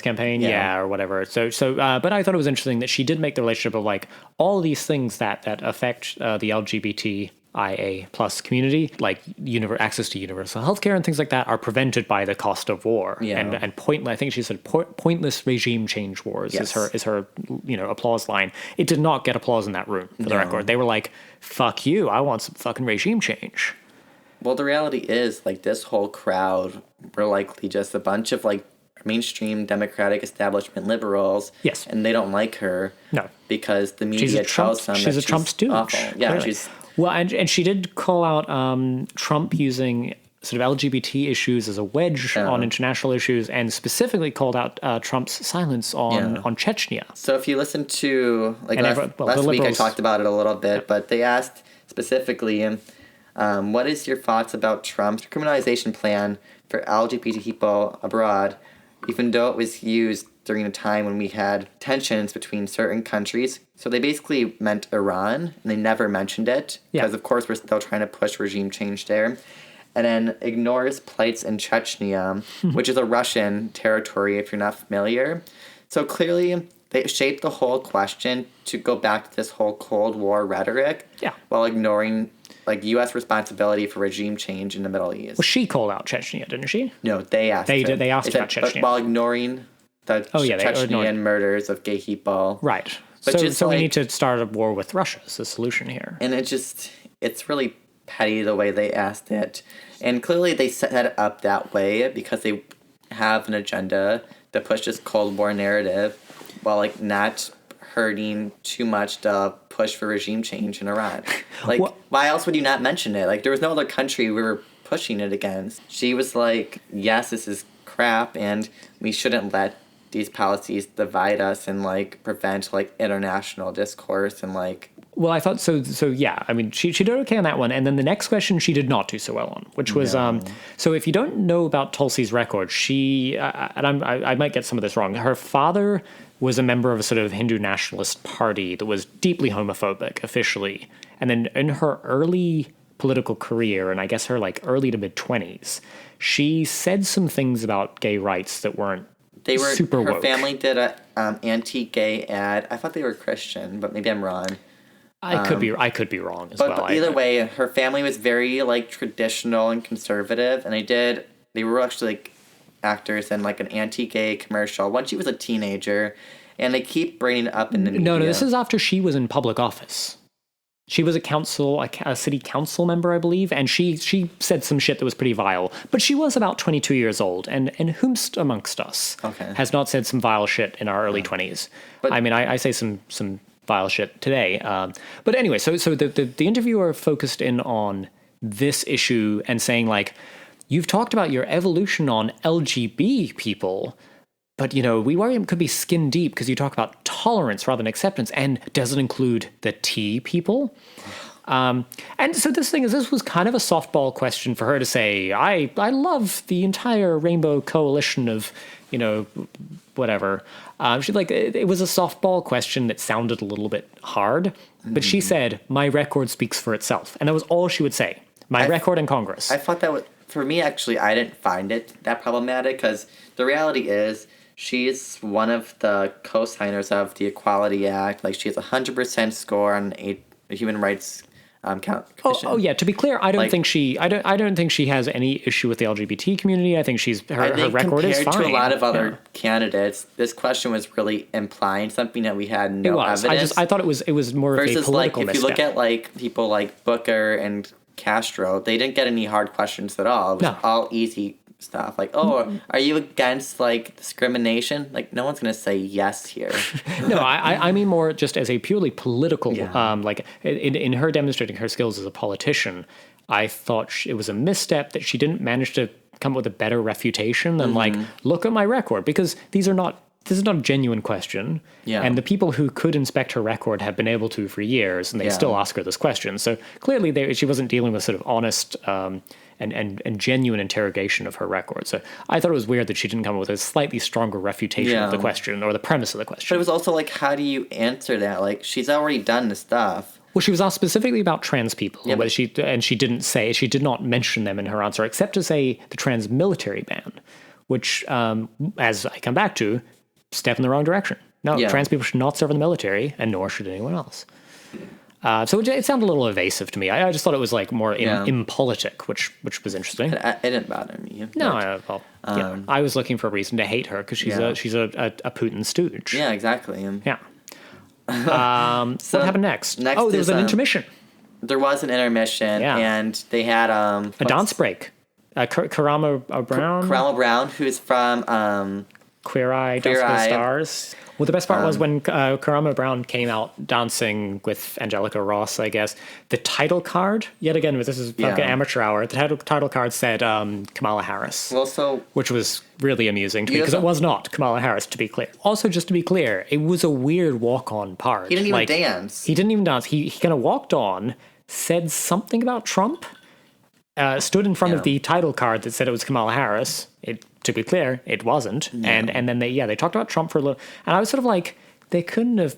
campaign, or whatever. So, but I thought it was interesting that she did make the relationship of, like, all these things that affect the LGBTIA plus community, like access to universal healthcare and things like that, are prevented by the cost of war. And pointless. I think she said pointless regime change wars is her applause line. It did not get applause in that room, for the record. They were like, "Fuck you! I want some fucking regime change." Well, the reality is, like, this whole crowd were likely just a bunch of, like, mainstream Democratic establishment liberals. Yes. And they don't like her. No. Because the media tells them she's a Trump stooge. Awful. Yeah, clearly. Well, and she did call out Trump using sort of LGBT issues as a wedge on international issues, and specifically called out Trump's silence on Chechnya. So if you listen to, like, last week I talked about it a little bit, but they asked specifically... what is your thoughts about Trump's criminalization plan for LGBT people abroad, even though it was used during a time when we had tensions between certain countries? So they basically meant Iran, and they never mentioned it, because of course we're still trying to push regime change there. And then ignores plights in Chechnya, which is a Russian territory if you're not familiar. So clearly... they shaped the whole question to go back to this whole Cold War rhetoric while ignoring like U.S. responsibility for regime change in the Middle East. Well, she called out Chechnya, didn't she? No, they asked. They her. did. They asked about said, Chechnya. while ignoring the Chechnyan murders of gay people. Right. But So we need to start a war with Russia is the solution here. And it's really petty the way they asked it. And clearly they set it up that way because they have an agenda to push this Cold War narrative while, like, not hurting too much the push for regime change in Iran. Like, why else would you not mention it? Like, there was no other country we were pushing it against. She was like, yes, this is crap, and we shouldn't let these policies divide us and, like, prevent, like, international discourse and, like... Well, I thought so. So yeah, I mean, she did okay on that one, and then the next question she did not do so well on, which was so if you don't know about Tulsi's record, she and I might get some of this wrong. Her father was a member of a sort of Hindu nationalist party that was deeply homophobic officially, and then in her early political career, and I guess her like early to mid 20s, she said some things about gay rights that weren't. They were super her woke. family did a anti-gay ad. I thought they were Christian, but maybe I'm wrong. I could be wrong as well. But either way, her family was very like traditional and conservative, and they were actually like actors in like an anti-gay commercial when she was a teenager, and they keep bringing it up in the media. No, this is after she was in public office. She was a city council member, I believe, and she said some shit that was pretty vile. But she was about 22 years old, and whomst amongst us has not said some vile shit in our early 20s. But I mean, I say some vile shit today. But anyway, so the interviewer focused in on this issue and saying, like, you've talked about your evolution on LGBT people, but, you know, we worry it could be skin deep because you talk about tolerance rather than acceptance. And does it include the T people? And so this was kind of a softball question for her to say, I love the entire rainbow coalition of, you know, whatever. She like it was a softball question that sounded a little bit hard, but she said, my record speaks for itself. And that was all she would say. My record in Congress. I thought that was, for me, actually, I didn't find it that problematic because the reality is she's one of the co-signers of the Equality Act. Like, she has 100% score on a human rights commission. Oh yeah. To be clear, I don't think she has any issue with the LGBT community. I think her record is fine. Compared to a lot of other candidates, this question was really implying something that we had no evidence. I thought it was more versus of a political like if misstep. you look at like people like Booker and Castro, they didn't get any hard questions at all. It was all easy stuff. Like, oh, are you against like discrimination? Like, no one's gonna say yes here. No, I mean more just as a purely political, like in her demonstrating her skills as a politician, I thought it was a misstep that she didn't manage to come up with a better refutation than like, look at my record, because this is not a genuine question. Yeah. And the people who could inspect her record have been able to for years, and they still ask her this question. So clearly she wasn't dealing with sort of honest and genuine interrogation of her record. So I thought it was weird that she didn't come up with a slightly stronger refutation of the question or the premise of the question. But it was also like, how do you answer that? Like, she's already done the stuff. Well, she was asked specifically about trans people, but she did not mention them in her answer, except to say the trans military ban, which, as I come back to, step in the wrong direction. No, trans people should not serve in the military, and nor should anyone else. So it sounded a little evasive to me. I just thought it was like more impolitic, which was interesting. It didn't bother me. No, I was looking for a reason to hate her because she's a Putin stooge. Yeah, exactly. Yeah. So what happened next? There was an intermission. There was an intermission, and they had a dance break. Karama Brown. Karama Brown, who's from Queer Eye, Dance with the Stars. Well, the best part was when Karama Brown came out dancing with Angelica Ross, I guess. The title card, yet again, this is fucking amateur hour, the title card said Kamala Harris. Well, which was really amusing to me, because it was not Kamala Harris, to be clear. Also, just to be clear, it was a weird walk-on part. He didn't even dance. He didn't even dance. He kind of walked on, said something about Trump, stood in front of the title card that said it was Kamala Harris. To be clear, it wasn't. Yeah. And then they talked about Trump for a little. And I was sort of like, they couldn't have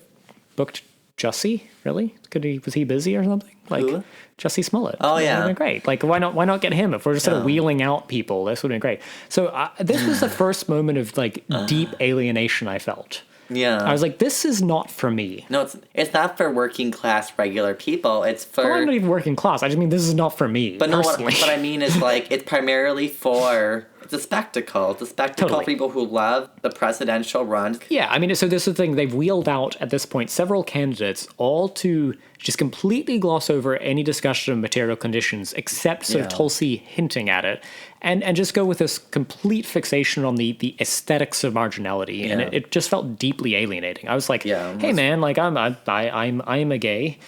booked Jussie, really? Was he busy or something? Like Who? Jussie Smollett. Oh yeah, that would have been great. Like why not get him? If we're just sort of wheeling out people, this would have been great. So this was the first moment of like deep alienation I felt Yeah. I was like, this is not for me. No, it's not for working class regular people. It's for. Well, I'm not even working class. I just mean this is not for me. But no, personally. what I mean is like it's primarily for. It's a spectacle. It's a spectacle Totally. for people who love the presidential run. Yeah, I mean, so this is the thing. They've wheeled out at this point several candidates, all to just completely gloss over any discussion of material conditions, except sort of Yeah. Tulsi hinting at it, and just go with this complete fixation on the aesthetics of marginality, and Yeah. it just felt deeply alienating. I was like, Yeah, hey man, like I'm a gay.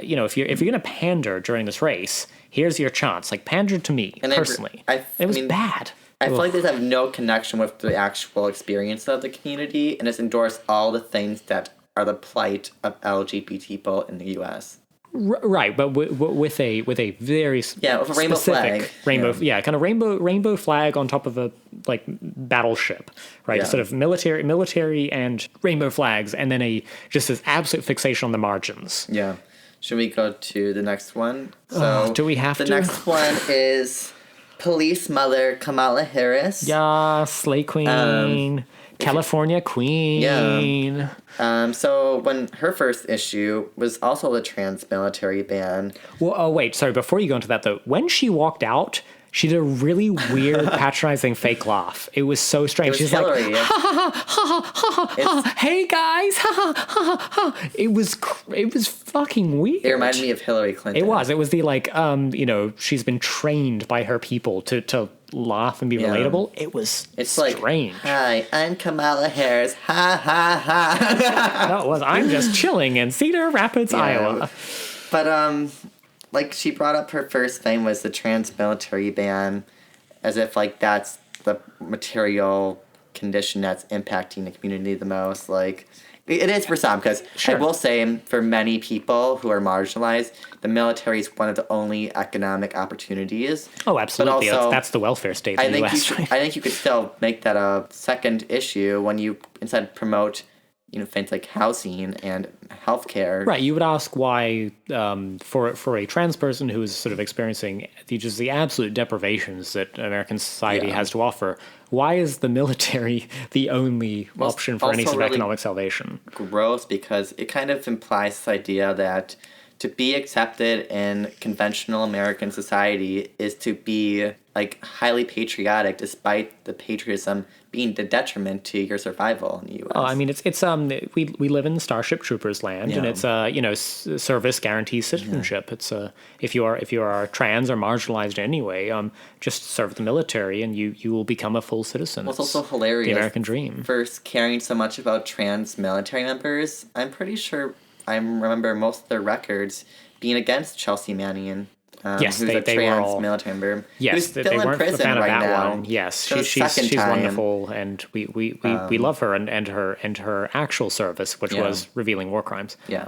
You know, if you're gonna pander during this race, here's your chance. Like pander to me And personally. I It was mean, bad. I feel like these have no connection with the actual experience of the community, and it's endorsed all the things that are the plight of LGBT people in the U.S. Right, but with a very Yeah, with a rainbow specific flag. rainbow, Yeah. kind of rainbow flag on top of a like battleship, right? Yeah. Sort of military and rainbow flags, and then just this absolute fixation on the margins. Yeah. Should we go to the next one? So do we have the to? next one is police mother Kamala Harris. Yeah, Slay Queen, California Queen. So when her first issue was also the trans military ban. Well, oh wait, sorry. Before you go into that though, when she walked out, she did a really weird, patronizing fake laugh. It was so strange. It was She's Hillary. like, "Hey guys!" It was fucking weird. It reminded me of Hillary Clinton. It was. It was the like, she's been trained by her people to laugh and be relatable. It was It's strange. like, hi, I'm Kamala Harris. Ha ha ha. No, it was. I'm just chilling in Cedar Rapids, Iowa. But like she brought up her first thing was the trans military ban, as if like that's the material condition that's impacting the community the most. Like it is for some, because Sure. I will say for many people who are marginalized, the military is one of the only economic opportunities. Oh, absolutely. also, That's the welfare state I in the think U.S. I think you could still make that a second issue when you instead promote, things like housing and healthcare. Right, you would ask why, for a trans person who is sort of experiencing the absolute deprivations that American society Yeah. has to offer, why is the military the only option for any also sort of really economic salvation? Gross, because it kind of implies this idea that to be accepted in conventional American society is to be like highly patriotic, despite the patriotism being the detriment to your survival in the U.S. Oh, I mean, we live in Starship Troopers land, and Yeah. it's service guarantees citizenship. It's if you are trans or marginalized in any way, just serve the military, and you will become a full citizen. Well, it's also hilarious. The American dream. First, caring so much about trans military members, I'm pretty sure I remember most of their records being against Chelsea Manning. Yes, who's a they were trans all- military member. Yes, who's they still in weren't a prison fan of right that now. one. Yes, For the second she's time. wonderful, and we love her and her actual service, which Yeah. was revealing war crimes. Yeah.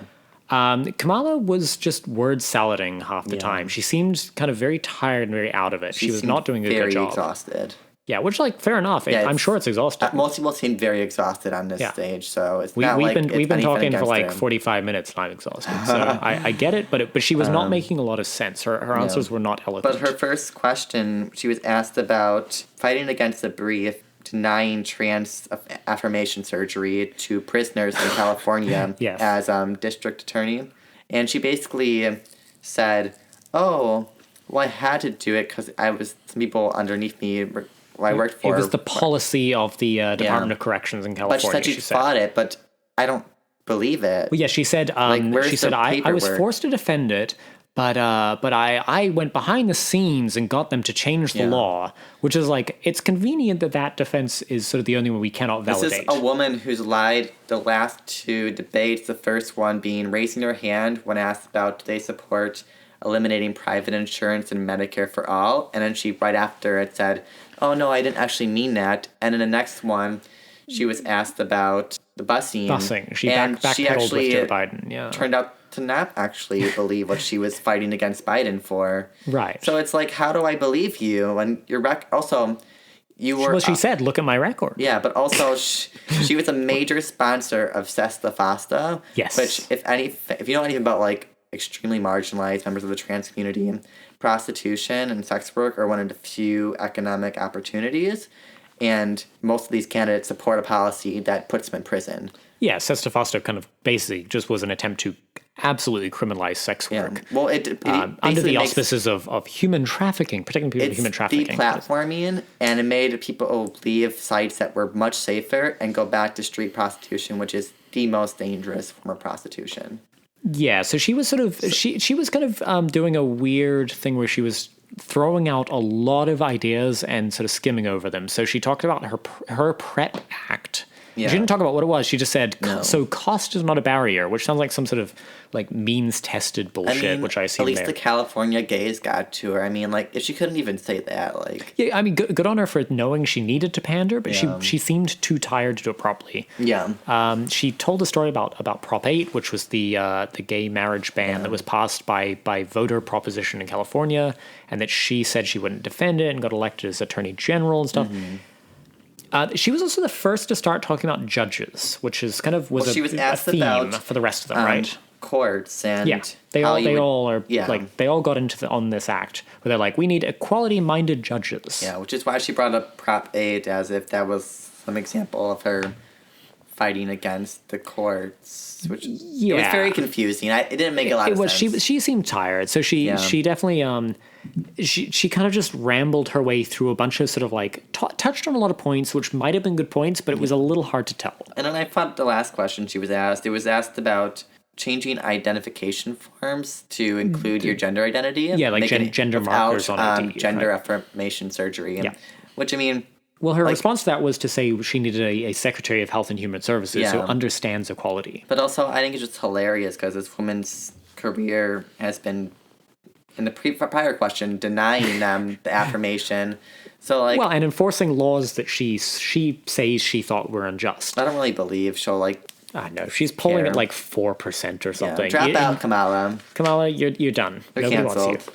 Kamala was just word salading half the time. She seemed kind of very tired and very out of it. She was seemed not doing a very good job. exhausted. Yeah, which like fair enough. Yeah, I'm sure it's exhausting. Most people seem very exhausted on this Yeah. stage, so it's We've not like been it's talking for anything like against her. 45 minutes, and I'm exhausted. So I get it, but she was not making a lot of sense. Her answers were not eloquent. But her first question, she was asked about fighting against the brief, denying trans affirmation surgery to prisoners in California Yes. as district attorney. And she basically said, oh, well, I had to do it because some people underneath me who I worked for. It was the policy of the Department of Corrections in But California. she said she fought it, but I don't believe it. Well, yeah, she said. where's She said the I was paperwork? forced to defend it, but I went behind the scenes and got them to change the Yeah. law, which is like it's convenient that defense is sort of the only one we cannot This validate. is a woman who's lied the last two debates, the first one being raising her hand when asked about do they support eliminating private insurance and Medicare for all, and then she right after it said, oh no, I didn't actually mean that. And in the next one, she was asked about the busing. She and backpedaled with Joe Biden. Yeah, turned out to not actually believe what she was fighting against Biden for. Right. So it's like, how do I believe you? And your also, you were. well, she said, "Look at my record." Yeah, but also she was a major sponsor of Sesta Fasta. Yes. Which, if you know anything about like extremely marginalized members of the trans community, prostitution and sex work are one of the few economic opportunities. And most of these candidates support a policy that puts them in prison. Yeah, Sestofasto kind of basically just was an attempt to absolutely criminalize sex work. Well, it under the makes- auspices of human trafficking, protecting people from human trafficking. It's deplatforming, and it made people leave sites that were much safer and go back to street prostitution, which is the most dangerous form of prostitution. Yeah, so she was sort of she was kind of doing a weird thing where she was throwing out a lot of ideas and sort of skimming over them. So she talked about her PrEP Act. Yeah. She didn't talk about what it was. She just said, so cost is not a barrier, which sounds like some sort of like means-tested bullshit, which I assume at least there. the California gays got to her. I mean, like, if she couldn't even say that, like... Yeah, I mean, good on her for knowing she needed to pander, but she seemed too tired to do it properly. Yeah. She told a story about Prop 8, which was the gay marriage ban that was passed by voter proposition in California, and that she said she wouldn't defend it and got elected as Attorney General and stuff. She was also the first to start talking about judges, which is kind of she was asked a theme about, for the rest of them, right? Courts and they all got into on this act where they're like, we need equality-minded judges. Yeah, which is why she brought up Prop 8 as if that was some example of her fighting against the courts, which it was very confusing. It didn't make a lot of sense. She seemed tired, so she definitely she kind of just rambled her way through a bunch of sort of like touched on a lot of points, which might have been good points, but it was a little hard to tell. And then I thought the last question she was asked, it was asked about changing identification forms to include your gender identity. Yeah, like gender markers on ID. Gender affirmation surgery. Which, I mean... Well, her response to that was to say she needed a Secretary of Health and Human Services who understands equality. But also, I think it's just hilarious because this woman's career has been, in the prior question, denying them the affirmation. So, like... Well, and enforcing laws that she says she thought were unjust. I don't really believe she'll, like... I know. She's polling at like 4% or something. Drop out, Kamala. Kamala, you're done. They're Nobody canceled. wants you.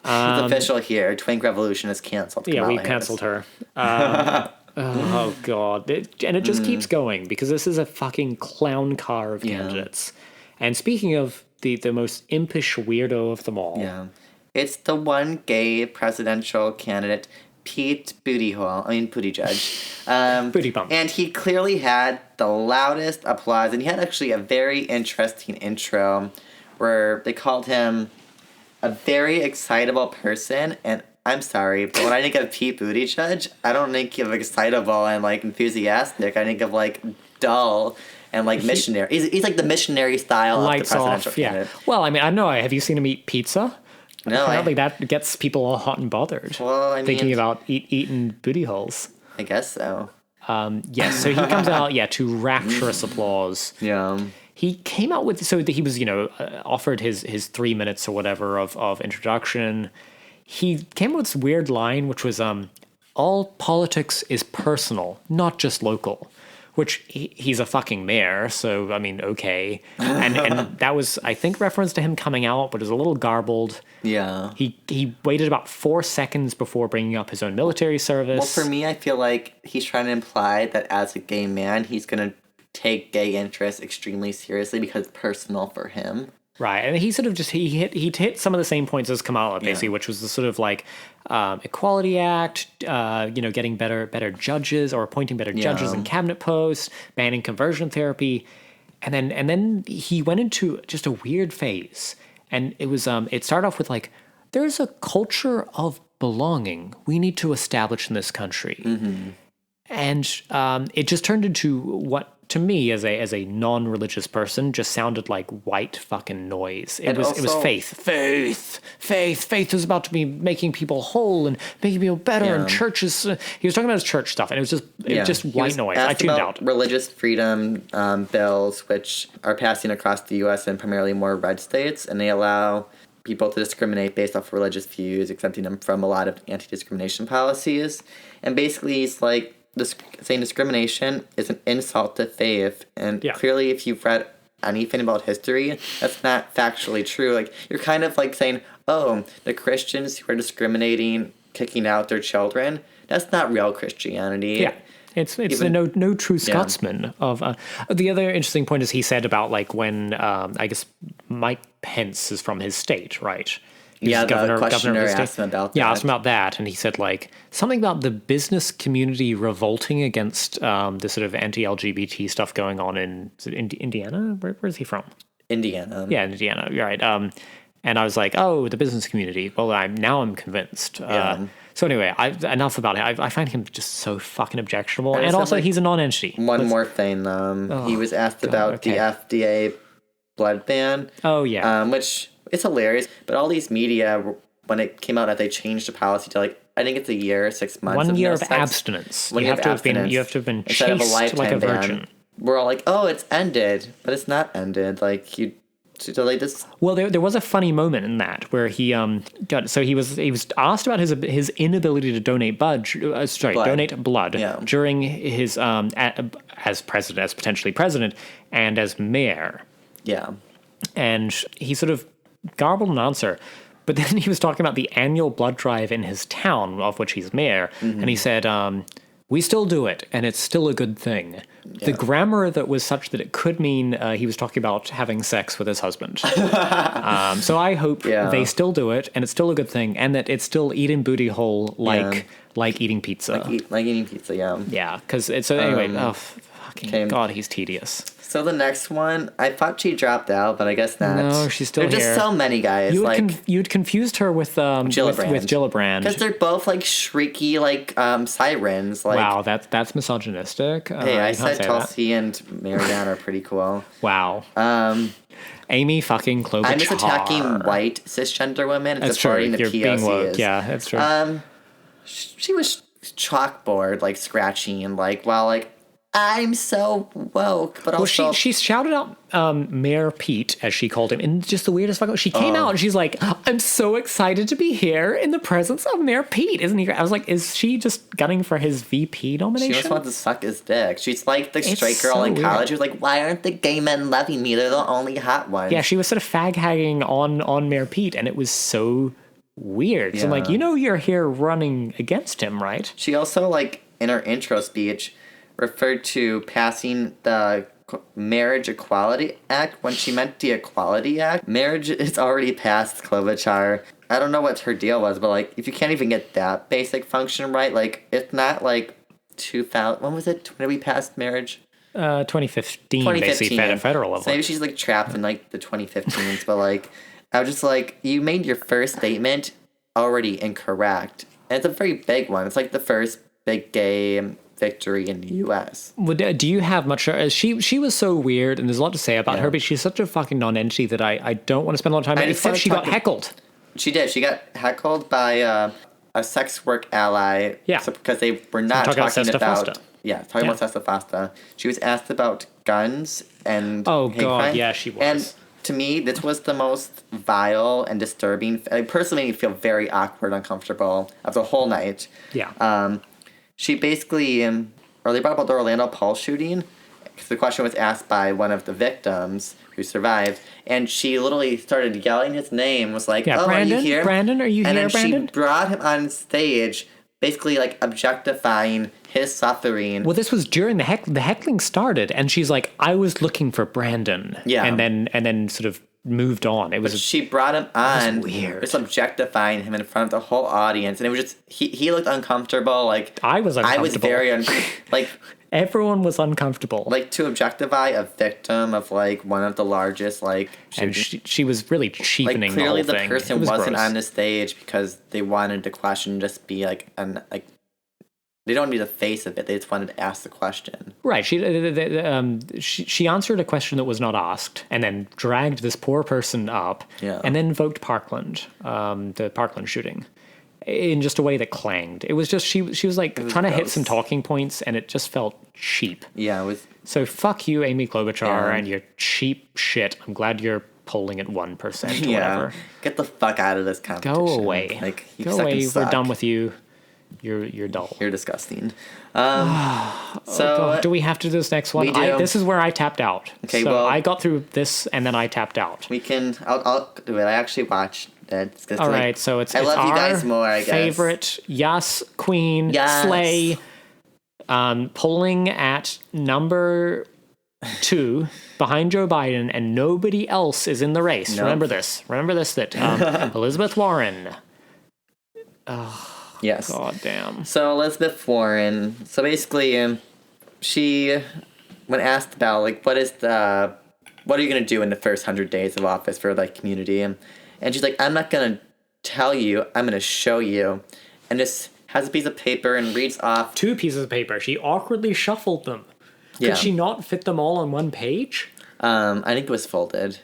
It's official here. Twink Revolution is canceled. Yeah, Kamala we canceled her. Oh, God. And it just keeps going because this is a fucking clown car of candidates. And speaking of the most impish weirdo of them all. Yeah. It's the one gay presidential candidate, Buttigieg. Booty bump. And he clearly had the loudest applause. And he had actually a very interesting intro where they called him a very excitable person. And I'm sorry, but when I think of Pete Buttigieg, I don't think of excitable and like enthusiastic. I think of like dull and like missionary. He's like the missionary style of the presidential candidate. Well, I mean, I don't know. Have you seen him eat pizza? No, apparently that gets people all hot and bothered. Well, I mean, thinking about eating booty holes. I guess so. Yes, so he comes out, to rapturous applause. Yeah. He came out with, so he was, offered his 3 minutes or whatever of introduction. He came up with this weird line, which was, all politics is personal, not just local. Which he's a fucking mayor, so I mean, okay. And that was, I think, reference to him coming out, but it was a little garbled. Yeah. He waited about 4 seconds before bringing up his own military service. Well, for me, I feel like he's trying to imply that as a gay man, he's going to take gay interests extremely seriously because it's personal for him. Right, and he sort of just he hit some of the same points as Kamala, basically, which was the sort of like Equality Act, getting better judges or appointing better judges in cabinet posts, banning conversion therapy, and then he went into just a weird phase, and it was it started off with like, there's a culture of belonging we need to establish in this country, and it just turned into what, to me, as a non-religious person, just sounded like white fucking noise. It was faith was about to be making people whole and making people better, and churches. He was talking about his church stuff, and it was just white noise. I tuned out. Religious freedom bills, which are passing across the U.S. and primarily more red states, and they allow people to discriminate based off religious views, exempting them from a lot of anti-discrimination policies. And basically, it's like, saying discrimination is an insult to faith, and clearly, if you've read anything about history, that's not factually true. Like, you're kind of like saying, oh, the Christians who are discriminating, kicking out their children, that's not real Christianity. Yeah. It's even, the no true Scotsman of the other interesting point is he said about like when I guess Mike Pence is from his state, right? Yeah, the governor questioner of the state. asked him about Yeah, that. asked him about that, and he said like something about the business community revolting against the sort of anti-LGBT stuff going on in, is it Indiana. Where's he from? Indiana. Yeah, Indiana. You're right. And I was like, oh, the business community. Well, I'm convinced. So anyway, enough about it. I find him just so fucking objectionable, and also he's a non-entity. One more thing. He was asked about the FDA blood ban. Oh yeah. Which is hilarious. But all these media, when it came out that they changed the policy to like, I think it's a year, 6 months. 1 year no of sex. abstinence. 1 You year have of to have been. abstinence You have to have been instead of a chaste lifetime like a ban. virgin. We're all like, oh, it's ended, but it's not ended. Like you. So they just Well, there was a funny moment in that where he he was asked about his inability to donate donate blood during his as potentially president and as mayor. Yeah. And he sort of garbled an answer, but then he was talking about the annual blood drive in his town, of which he's mayor, and he said, we still do it, and it's still a good thing. Yeah. The grammar that was such that it could mean he was talking about having sex with his husband. So I hope they still do it, and it's still a good thing, and that it's still eating booty hole like eating pizza. Like eating pizza, yeah. Yeah, because it's... So anyway, fucking God, he's tedious. So the next one, I thought she dropped out, but I guess not. No, she's still here. There's just so many guys. You'd confused her with Gillibrand. Because they're both like shrieky, like sirens. Like, wow, that's misogynistic. Hey, I said Tulsi and Marianne are pretty cool. Wow. Amy fucking Klobuchar. I'm just attacking white cisgender women. That's true. The You're being woke. POCs. Yeah, that's true. She was chalkboard, like scratching, and like, well, like, I'm so woke, but also... Well, she shouted out Mayor Pete, as she called him, in just the weirdest fucking... She came out and she's like, I'm so excited to be here in the presence of Mayor Pete. Isn't he great? I was like, is she just gunning for his VP nomination? She just wants to suck his dick. She's like the straight girl in college who's like, why aren't the gay men loving me? They're the only hot ones. Yeah, she was sort of fag-hagging on Mayor Pete, and it was so weird. So I'm like, you're here running against him, right? She also, like, in her intro speech... referred to passing the Marriage Equality Act when she meant the Equality Act. Marriage is already passed, Klobuchar. I don't know what her deal was, but, like, if you can't even get that basic function right, like, it's not, like, 2000... When was it? When did we pass marriage? 2015, basically, at a federal level. So maybe she's, like, trapped in, like, the 2015s, but, like, I was just like, you made your first statement already incorrect. And it's a very big one. It's, like, the first big gay... victory in the U.S. Well, do you have much... She was so weird, and there's a lot to say about her, but she's such a fucking non-entity that I don't want to spend a lot of time on, except she got heckled. She did. She got heckled by a sex work ally. Yeah. Because they were not talking about... Yeah, talking about Sesta Fosta. She was asked about guns and... Oh, God, crime. Yeah, she was. And to me, this was the most vile and disturbing... I personally feel very awkward, uncomfortable of the whole night. Yeah. She basically, or they brought up the Orlando Pulse shooting, because the question was asked by one of the victims who survived, and she literally started yelling his name, was like, Brandon, are you here? Brandon, are you here, Brandon? And then she brought him on stage, basically, like, objectifying his suffering. Well, this was during the heckling started, and she's like, I was looking for Brandon. Yeah. And then sort of moved on. She brought him on, weird. Just objectifying him in front of the whole audience, and it was just he looked uncomfortable. Like I was uncomfortable. I was very like everyone was uncomfortable. Like to objectify a victim of like one of the largest like, and she was really cheapening like, clearly the whole thing. The person wasn't on the stage because they wanted the question just be like they don't need the face of it. They just wanted to ask the question. Right. She answered a question that was not asked, and then dragged this poor person up, and then invoked Parkland, the Parkland shooting, in just a way that clanged. It was just she was like trying to hit some talking points, and it just felt cheap. Yeah, it was. So fuck you, Amy Klobuchar, and your cheap shit. I'm glad you're polling at 1% or whatever. Get the fuck out of this competition. Go away. Like you go away. We're done with you. You're dull. You're disgusting. So do we have to do this next one? We do. This is where I tapped out. Okay, so well, I got through this and then I tapped out. We can. I'll do it. I actually watched it. All right, so it's love you guys more. I guess favorite. Yes, Queen. Yes. Slay. Polling at number two behind Joe Biden, and nobody else is in the race. Nope. Remember this, that Elizabeth Warren. Yes. God damn. So Elizabeth Warren, so basically, she, when asked about, like, what are you going to do in the first 100 days of office for, like, community? And she's like, I'm not going to tell you, I'm going to show you. And just has a piece of paper and reads off. 2 pieces of paper. She awkwardly shuffled them. Yeah. Could she not fit them all on one page? I think it was folded.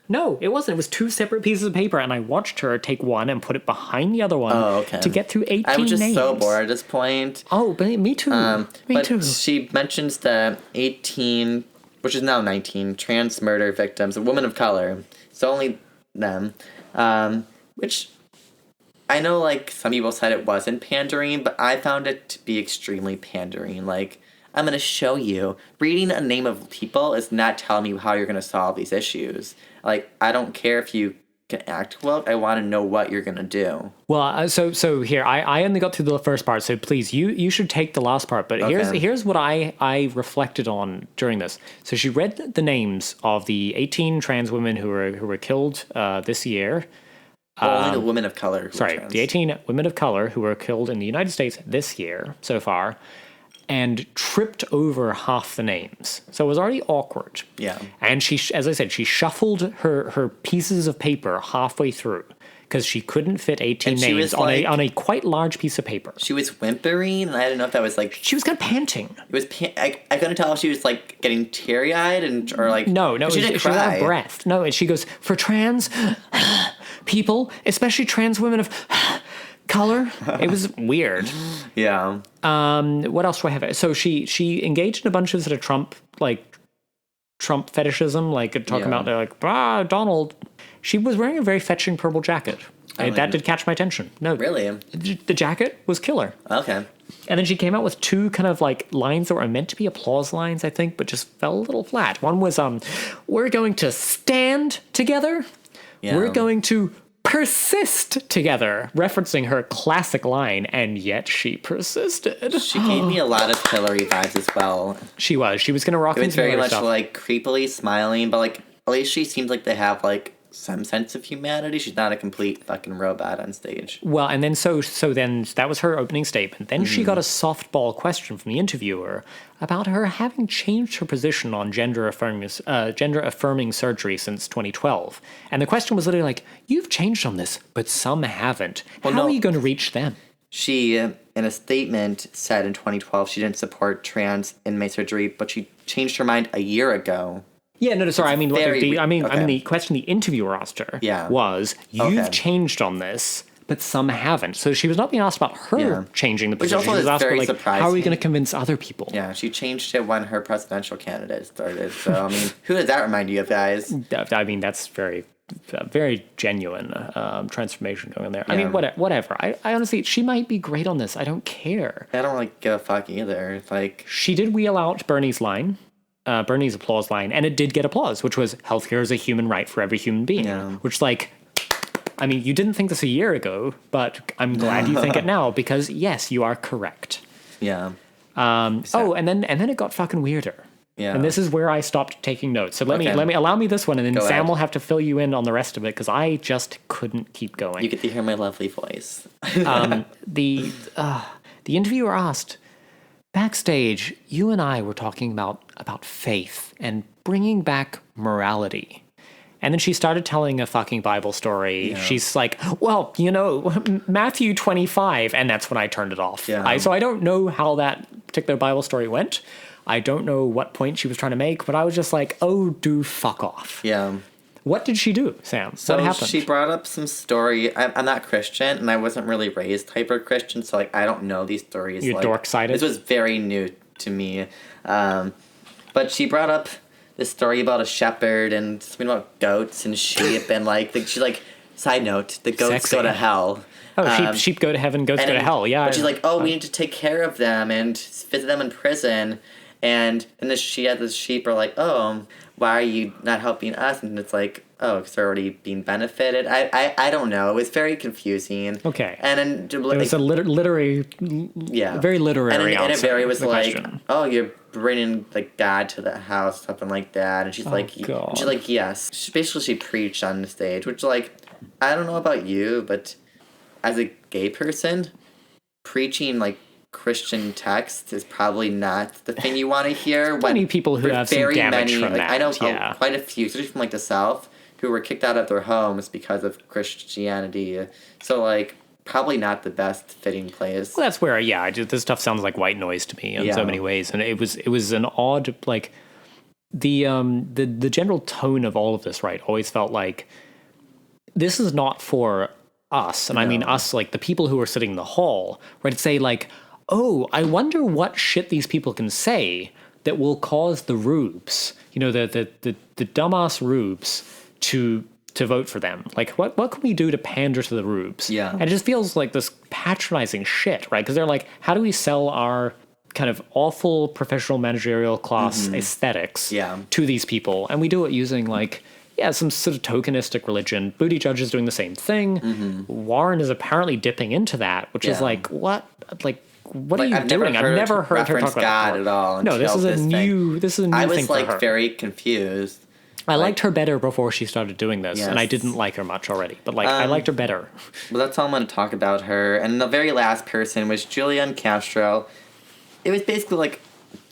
No, it wasn't. It was 2 separate pieces of paper, and I watched her take one and put it behind the other one to get through 18 names. I was just so bored at this point. Oh, but me too. Me too. She mentions the 18, which is now 19, trans murder victims, a woman of color. So only them. Which I know, like, some people said it wasn't pandering, but I found it to be extremely pandering. Like, I'm going to show you. Reading a name of people is not telling you how you're going to solve these issues. Like, I don't care if you can act well. I want to know what you're going to do. Well, so here, I only got through the first part, so please, you should take the last part. But here's what I reflected on during this. So she read the names of the 18 trans women who were killed this year. Only the women of color. The 18 women of color who were killed in the United States this year so far, and tripped over half the names. So it was already awkward. Yeah. And she, as I said, she shuffled her pieces of paper halfway through because she couldn't fit 18 names on a quite large piece of paper. She was whimpering, and I didn't know if that was like... She was kind of panting. It was I couldn't tell if she was like getting teary-eyed or like... No, she didn't she was out cry. of breath. No, and she goes, for trans people, especially trans women of color. It was weird. Yeah. What else do I have? So she engaged in a bunch of sort of Trump fetishism, like talking about like Donald. She was wearing a very fetching purple jacket. That did catch my attention. No, Really? the jacket was killer. Okay. And then she came out with 2 kind of like lines that were meant to be applause lines, I think, but just fell a little flat. One was, we're going to stand together. Yeah. We're going to persist together, referencing her classic line, and yet she persisted. She gave me a lot of Hillary vibes as well. She was going to rock It was into very Hillary much stuff. like creepily smiling, but like at least she seems like they have like some sense of humanity. She's not a complete fucking robot on stage. Well, and then so then that was her opening statement. Then she got a softball question from the interviewer about her having changed her position on gender affirming surgery since 2012. And the question was literally like, "You've changed on this, but some haven't. How are you going to reach them?" She, in a statement, said in 2012 she didn't support trans inmate surgery, but she changed her mind a year ago. Yeah, no, sorry. I mean, okay. the question the interviewer asked her was, "You've changed on this, but some haven't." So she was not being asked about her changing the position. also She was is asked very like, surprising. "How are we going to convince other people?" Yeah, she changed it when her presidential candidate started. So, I mean, who does that remind you of, guys? I mean, that's very genuine transformation going on there. I mean, whatever. I honestly, she might be great on this. I don't care. I don't like give a fuck either. It's like... She did wheel out Bernie's line. Bernie's applause line, and it did get applause, which was healthcare is a human right for every human being. Yeah. Which, like, I mean, you didn't think this a year ago, but I'm glad you think it now because yes, you are correct. Yeah. Oh, and then it got fucking weirder. Yeah. And this is where I stopped taking notes. So let me allow me this one, and then Sam ahead. will have to fill you in on the rest of it because I just couldn't keep going. You get to hear my lovely voice. The interviewer asked, backstage, you and I were talking about faith and bringing back morality. And then she started telling a fucking Bible story. Yeah. She's like, well, Matthew 25. And that's when I turned it off. Yeah. So I don't know how that particular Bible story went. I don't know what point she was trying to make, but I was just like, oh, do fuck off. Yeah. What did she do, Sam? So what happened? She brought up some story. I'm not Christian, and I wasn't really raised hyper Christian, so like I don't know these stories. You're dork-sided? This was very new to me. But she brought up this story about a shepherd and something about goats and sheep, and she's like, side note, the goats go to hell. Oh, sheep go to heaven, goats go to hell. Yeah. But she's like, we need to take care of them and visit them in prison. And then she had the sheep are like, oh, why are you not helping us? And it's like, oh, because they're already being benefited. I don't know. It was very confusing. Okay. And then it was a literary, very literary. And it very was like, question. oh, you're bringing like God to the house, something like that. And she's God. she's like, yes. She preached on the stage, which like, I don't know about you, but as a gay person, preaching like Christian text is probably not the thing you want to hear. Many people who have some damage from that. I know yeah. quite a few, especially from like the South, who were kicked out of their homes because of Christianity. So like, probably not the best fitting place. Well, that's where, this stuff sounds like white noise to me in so many ways, and it was an odd, like, the general tone of all of this, right, always felt like this is not for us, and I mean us, like the people who are sitting in the hall, right? To say like, oh, I wonder what shit these people can say that will cause the rubes, the dumbass rubes to vote for them. Like, what can we do to pander to the rubes? Yeah. And it just feels like this patronizing shit, right? Because they're like, how do we sell our kind of awful professional managerial class aesthetics to these people? And we do it using, like, some sort of tokenistic religion. Buttigieg is doing the same thing. Warren is apparently dipping into that, which is like, what? Like, what are you doing? I've never heard her talk about God at all. No, this is a new thing for her. I was like very confused. I liked her better before she started doing this, and I didn't like her much already. But like, I liked her better. Well, that's all I'm going to talk about her. And the very last person was Julian Castro. It was basically like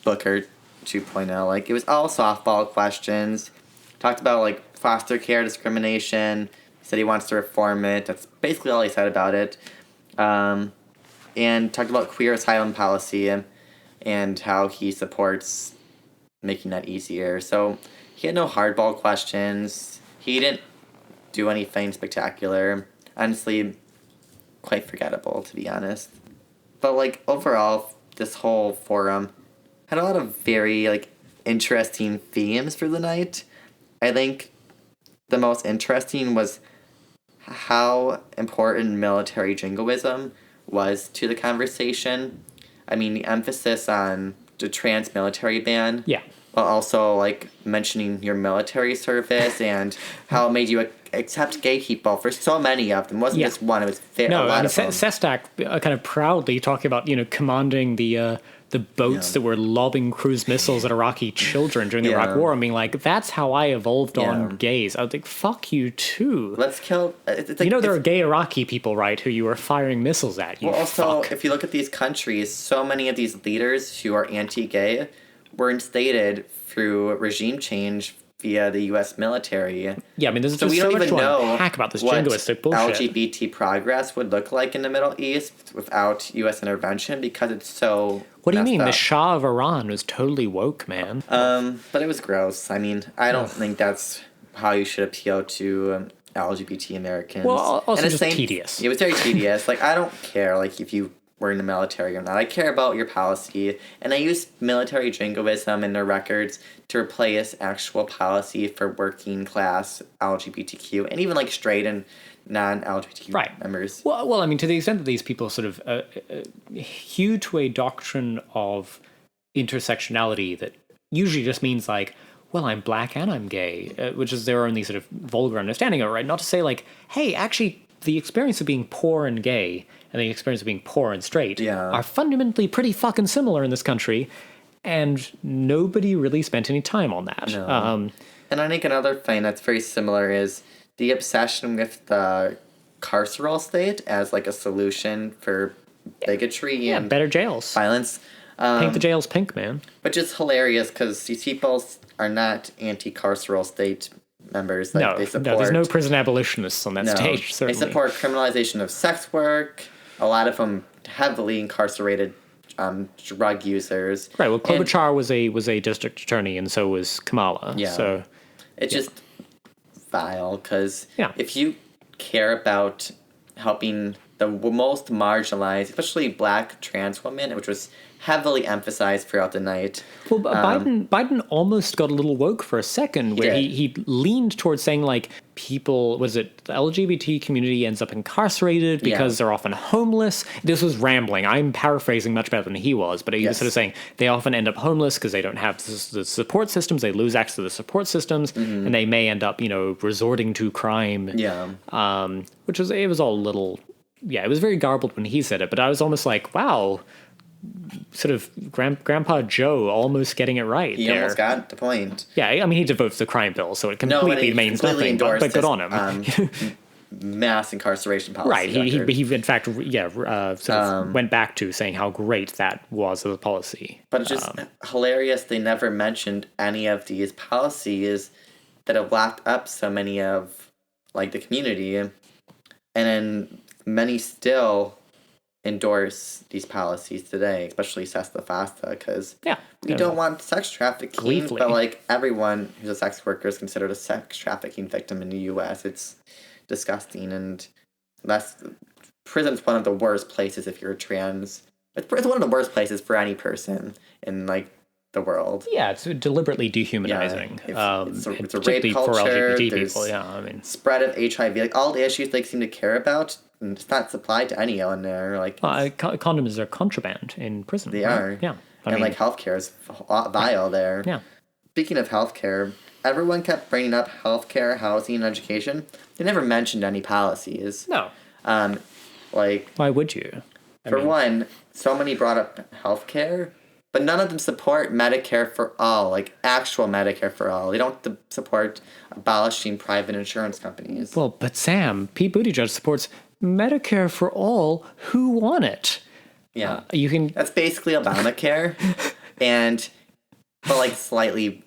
Booker 2.0. Like, it was all softball questions. Talked about like foster care discrimination. He said he wants to reform it. That's basically all he said about it. And talked about queer asylum policy and how he supports making that easier. So he had no hardball questions. He didn't do anything spectacular. Honestly, quite forgettable, to be honest. But, like, overall, this whole forum had a lot of very, like, interesting themes for the night. I think the most interesting was how important military jingoism was to the conversation. I mean, the emphasis on the trans military ban. Yeah. But also, like, mentioning your military service and how it made you accept gay people for so many of them. It wasn't just one, it was a lot of them. Sestak kind of proudly talking about, commanding the boats that were lobbing cruise missiles at Iraqi children during the Iraq War. I mean, like, that's how I evolved on gays. I was like, fuck you too. Let's kill... It's like, there are gay Iraqi people, right, who you were firing missiles at. You also, fuck. if you look at these countries, so many of these leaders who are anti-gay were instated through regime change via the U.S. military. Yeah, I mean, there's so just we so don't much even to know unpack about this what jingoistic bullshit. LGBT progress would look like in the Middle East without U.S. intervention because it's so What do you mean? up. The Shah of Iran was totally woke, man. But it was gross. I mean, I don't think that's how you should appeal to LGBT Americans. Well, also and just tedious. It was very tedious. Like, I don't care, like, if you were in the military or not. I care about your policy, and I use military jingoism in their records to replace actual policy for working class LGBTQ and even like straight and non-LGBTQ members. Well, I mean, to the extent that these people sort of hew to a doctrine of intersectionality that usually just means like, well, I'm black and I'm gay, which is their only sort of vulgar understanding of it, right? Not to say like, hey, actually, the experience of being poor and gay and the experience of being poor and straight are fundamentally pretty fucking similar in this country, and nobody really spent any time on that. No. And I think another thing that's very similar is the obsession with the carceral state as like a solution for bigotry and better jails, violence. Paint the jails pink, man. Which is hilarious because these people are not anti-carceral state members. Like, they support, there's no prison abolitionists on that stage, certainly. They support criminalization of sex work. A lot of them heavily incarcerated drug users. Right, well, Klobuchar was a district attorney, and so was Kamala. Yeah. So it's just vile, because Yeah. if you care about helping the most marginalized, especially black trans women, which was heavily emphasized throughout the night. Well, Biden almost got a little woke for a second, where he leaned towards saying, like, people, was it the LGBT community ends up incarcerated because they're often homeless? This was rambling. I'm paraphrasing much better than he was, but he was sort of saying they often end up homeless because they don't have the support systems. They lose access to the support systems, and they may end up, resorting to crime. Which was, it was all a little, it was very garbled when he said it, but I was almost like, wow, sort of Grandpa Joe almost getting it right. He there. almost got the point. Yeah, I mean, he devotes the crime bill, so it No, completely he means completely nothing. But endorsed good this, on him. Mass incarceration policy. Right. He record. in fact, sort of went back to saying how great that was as a policy. But it's just hilarious they never mentioned any of these policies that have locked up so many of, like, the community. And then many still endorse these policies today, especially Sesta Fasta, because we don't want sex trafficking, Gleefully. but, like, everyone who's a sex worker is considered a sex trafficking victim in the U.S. It's disgusting, and prison's one of the worst places if you're trans. It's one of the worst places for any person in, like, the world. Yeah, it's deliberately dehumanizing. It's a particularly rape culture, for LGBT there's people. Yeah, I mean, spread of HIV, like, all the issues they seem to care about, and it's not supplied to anyone there. Like, condoms are contraband in prison. they right? are. Yeah, And like healthcare is vile there. Yeah. Speaking of healthcare, everyone kept bringing up healthcare, housing, and education. They never mentioned any policies. No. Like, Why would you? for one, so many brought up healthcare, but none of them support Medicare for all, like actual Medicare for all. They don't support abolishing private insurance companies. Well, but Sam, Pete Buttigieg supports Medicare for all who want it. Yeah. You can. That's basically Obamacare, but like slightly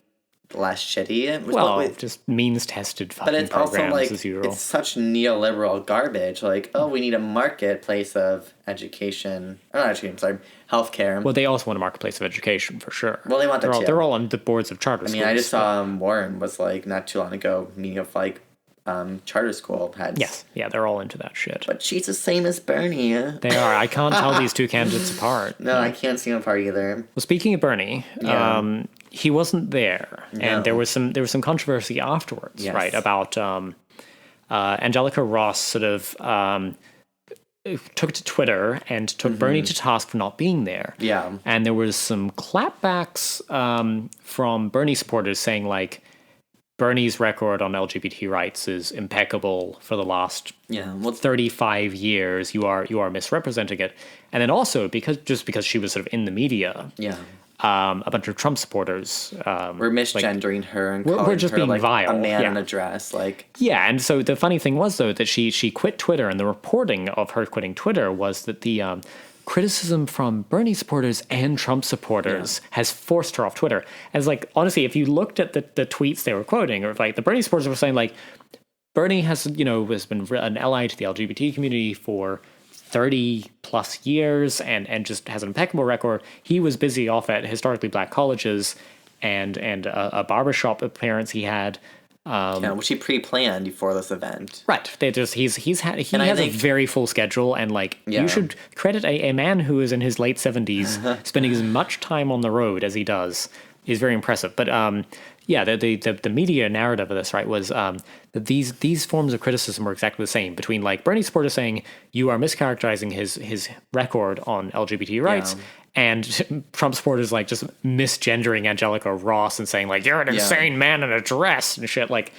less shitty. Well, just means-tested fucking but it's also programs like, as usual. it's such neoliberal garbage. Like, oh, we need a marketplace of education. Or not education, sorry, healthcare. Well, they also want a marketplace of education for sure. Well, they want that too. They're all on the boards of charter I schools. mean, I just saw Warren was like not too long ago meeting of like charter school heads. Yes, yeah, they're all into that shit. But she's the same as Bernie. They are. I can't tell these two candidates apart. No, I can't see them apart either. Well, speaking of Bernie, he wasn't there, and there was some controversy afterwards, Yes. right? About Angelica Ross sort of took to Twitter and took Bernie to task for not being there. Yeah. And there was some clapbacks from Bernie supporters saying like Bernie's record on LGBT rights is impeccable for the last Yeah. Well, 35 years. You are misrepresenting it. And then also because she was sort of in the media. yeah. A bunch of Trump supporters We're misgendering her and we're calling just her being like vile, a man yeah. in a dress. Like, yeah, and so the funny thing was though that she quit Twitter, and the reporting of her quitting Twitter was that the criticism from Bernie supporters and Trump supporters has forced her off Twitter. And it's like, honestly, if you looked at the tweets they were quoting, or like the Bernie supporters were saying like Bernie has been an ally to the LGBT community for 30 plus years and just has an impeccable record. He was busy off at historically black colleges and a barbershop appearance he had. which he pre-planned before this event. Right. He has a think- very full schedule, and like Yeah. you should credit a man who is in his late 70s spending as much time on the road as he does is very impressive. But yeah, the media narrative of this, right, was that these forms of criticism were exactly the same between like Bernie supporters saying you are mischaracterizing his record on LGBT rights, and Trump supporters like just misgendering Angelica Ross and saying like you're an insane man in a dress and shit. Like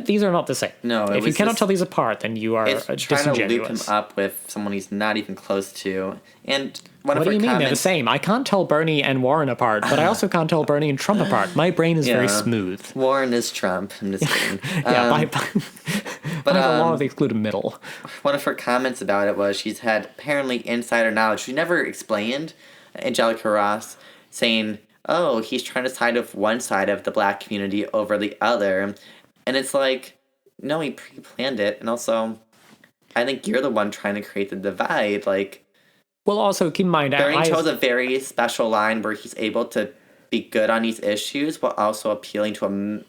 these are not the same. No, it if you was cannot just- tell these apart, then you are It's trying to loop him disingenuous. up with someone he's not even close to. And one What of do her you mean they're the comments, same? I can't tell Bernie and Warren apart, but I also can't tell Bernie and Trump apart. My brain is very Yeah. smooth. Warren is Trump. I'm just kidding. Yeah, by the law of the excluded middle. One of her comments about it was she's had apparently insider knowledge. She never explained, Angelica Ross, saying, oh, he's trying to side with one side of the black community over the other. And it's like, no, he pre-planned it. And also, I think you're the one trying to create the divide. Like, Well, also keep in mind, Bernie chose a very special line where he's able to be good on these issues while also appealing to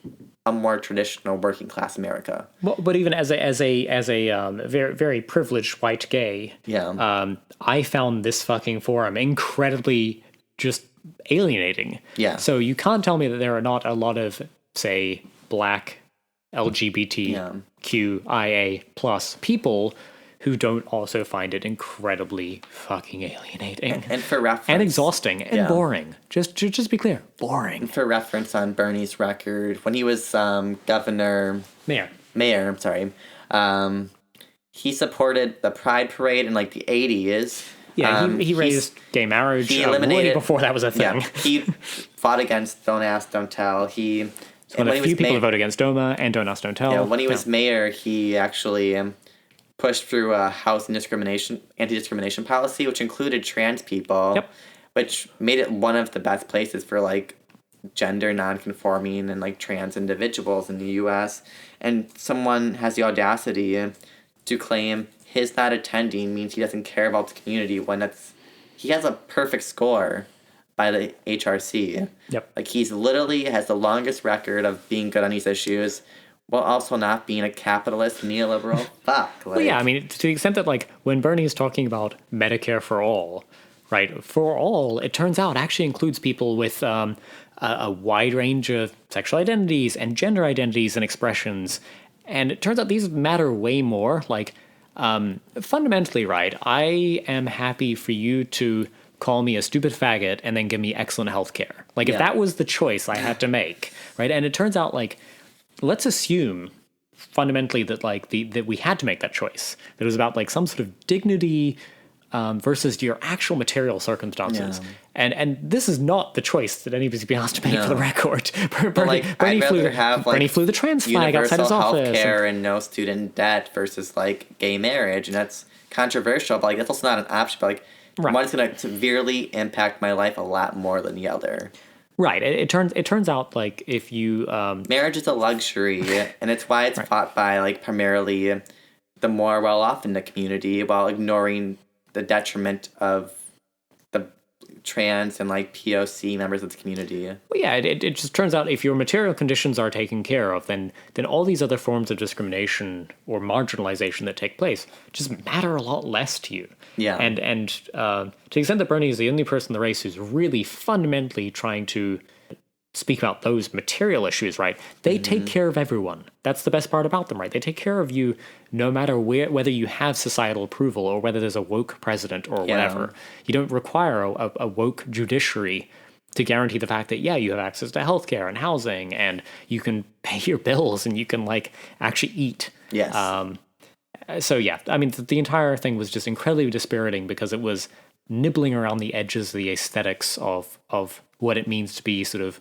a more traditional working class America. but even as a very very privileged white gay, I found this fucking forum incredibly just alienating. Yeah. So you can't tell me that there are not a lot of say black LGBTQIA plus people who don't also find it incredibly fucking alienating And for reference, and exhausting and boring. Just be clear, boring. for reference on Bernie's record, when he was mayor, sorry, he supported the Pride Parade in like the 80s. Yeah, he raised gay marriage he way eliminated before that was a thing. Yeah, he fought against Don't Ask, Don't Tell. He's one of the few people to vote against DOMA and Don't Ask, Don't Tell. Yeah, when he was mayor, he actually pushed through a housing anti-discrimination policy, which included trans people, Yep. which made it one of the best places for like gender non-conforming and like trans individuals in the U.S. And someone has the audacity to claim his not attending means he doesn't care about the community when he has a perfect score by the HRC. Yep. Like he's literally has the longest record of being good on these issues while also not being a capitalist neoliberal fuck. Like, Well, yeah, I mean, to the extent that, like, when Bernie is talking about Medicare for all, right, for all, it turns out actually includes people with a wide range of sexual identities and gender identities and expressions. And it turns out these matter way more. Like, fundamentally, right, I am happy for you to call me a stupid faggot and then give me excellent health care. Like, if that was the choice I had to make, right, and it turns out, like, let's assume fundamentally that that we had to make that choice. That it was about like some sort of dignity versus your actual material circumstances. Yeah. And this is not the choice that anybody's being asked to make for the record. Bernie flew the trans flag outside his office. Universal healthcare and no student debt versus like gay marriage, and that's controversial. But like that's also not an option. But like one is going to severely impact my life a lot more than the other. Right. It turns out like if you marriage is a luxury, and it's why it's fought by like primarily the more well off in the community, while ignoring the detriment of the trans and like POC members of the community. Well, yeah, it just turns out if your material conditions are taken care of, then all these other forms of discrimination or marginalization that take place just matter a lot less to you. Yeah. And to the extent that Bernie is the only person in the race who's really fundamentally trying to speak about those material issues, right? They take care of everyone. That's the best part about them, right? They take care of you no matter whether you have societal approval or whether there's a woke president or whatever. You don't require a woke judiciary to guarantee the fact that, you have access to healthcare and housing and you can pay your bills and you can like actually eat. Yes. So yeah, I mean, the entire thing was just incredibly dispiriting because it was nibbling around the edges of the aesthetics of what it means to be sort of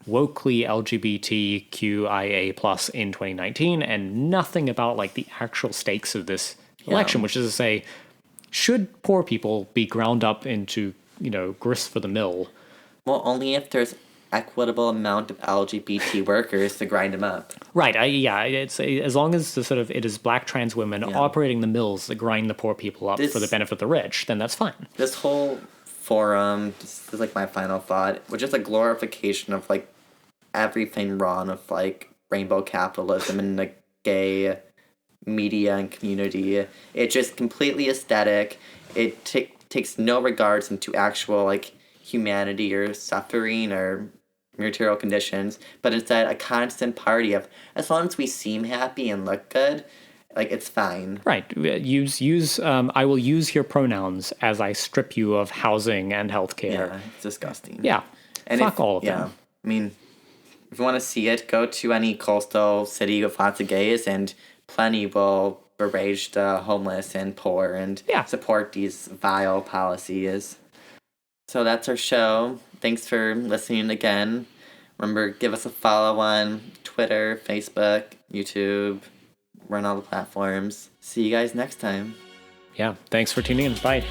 wokely LGBTQIA plus in 2019 and nothing about like the actual stakes of this election, which is to say, should poor people be ground up into, grist for the mill? Well, only if there's equitable amount of LGBT workers to grind them up. Right. It's as long as it is black trans women operating the mills that grind the poor people up for the benefit of the rich, then that's fine. This whole forum, this is like my final thought, was just a glorification of like everything wrong of like rainbow capitalism and the gay media and community. It's just completely aesthetic. It takes no regards into actual like humanity or suffering or material conditions, but instead a constant party of as long as we seem happy and look good, like it's fine. Right. Use I will use your pronouns as I strip you of housing and healthcare. Yeah, it's disgusting. Yeah. And fuck all of them. I mean, if you want to see it, go to any coastal city with lots of gays and plenty will berate the homeless and poor and support these vile policies. So that's our show. Thanks for listening again. Remember, give us a follow on Twitter, Facebook, YouTube. We're on all the platforms. See you guys next time. Yeah, thanks for tuning in. Bye.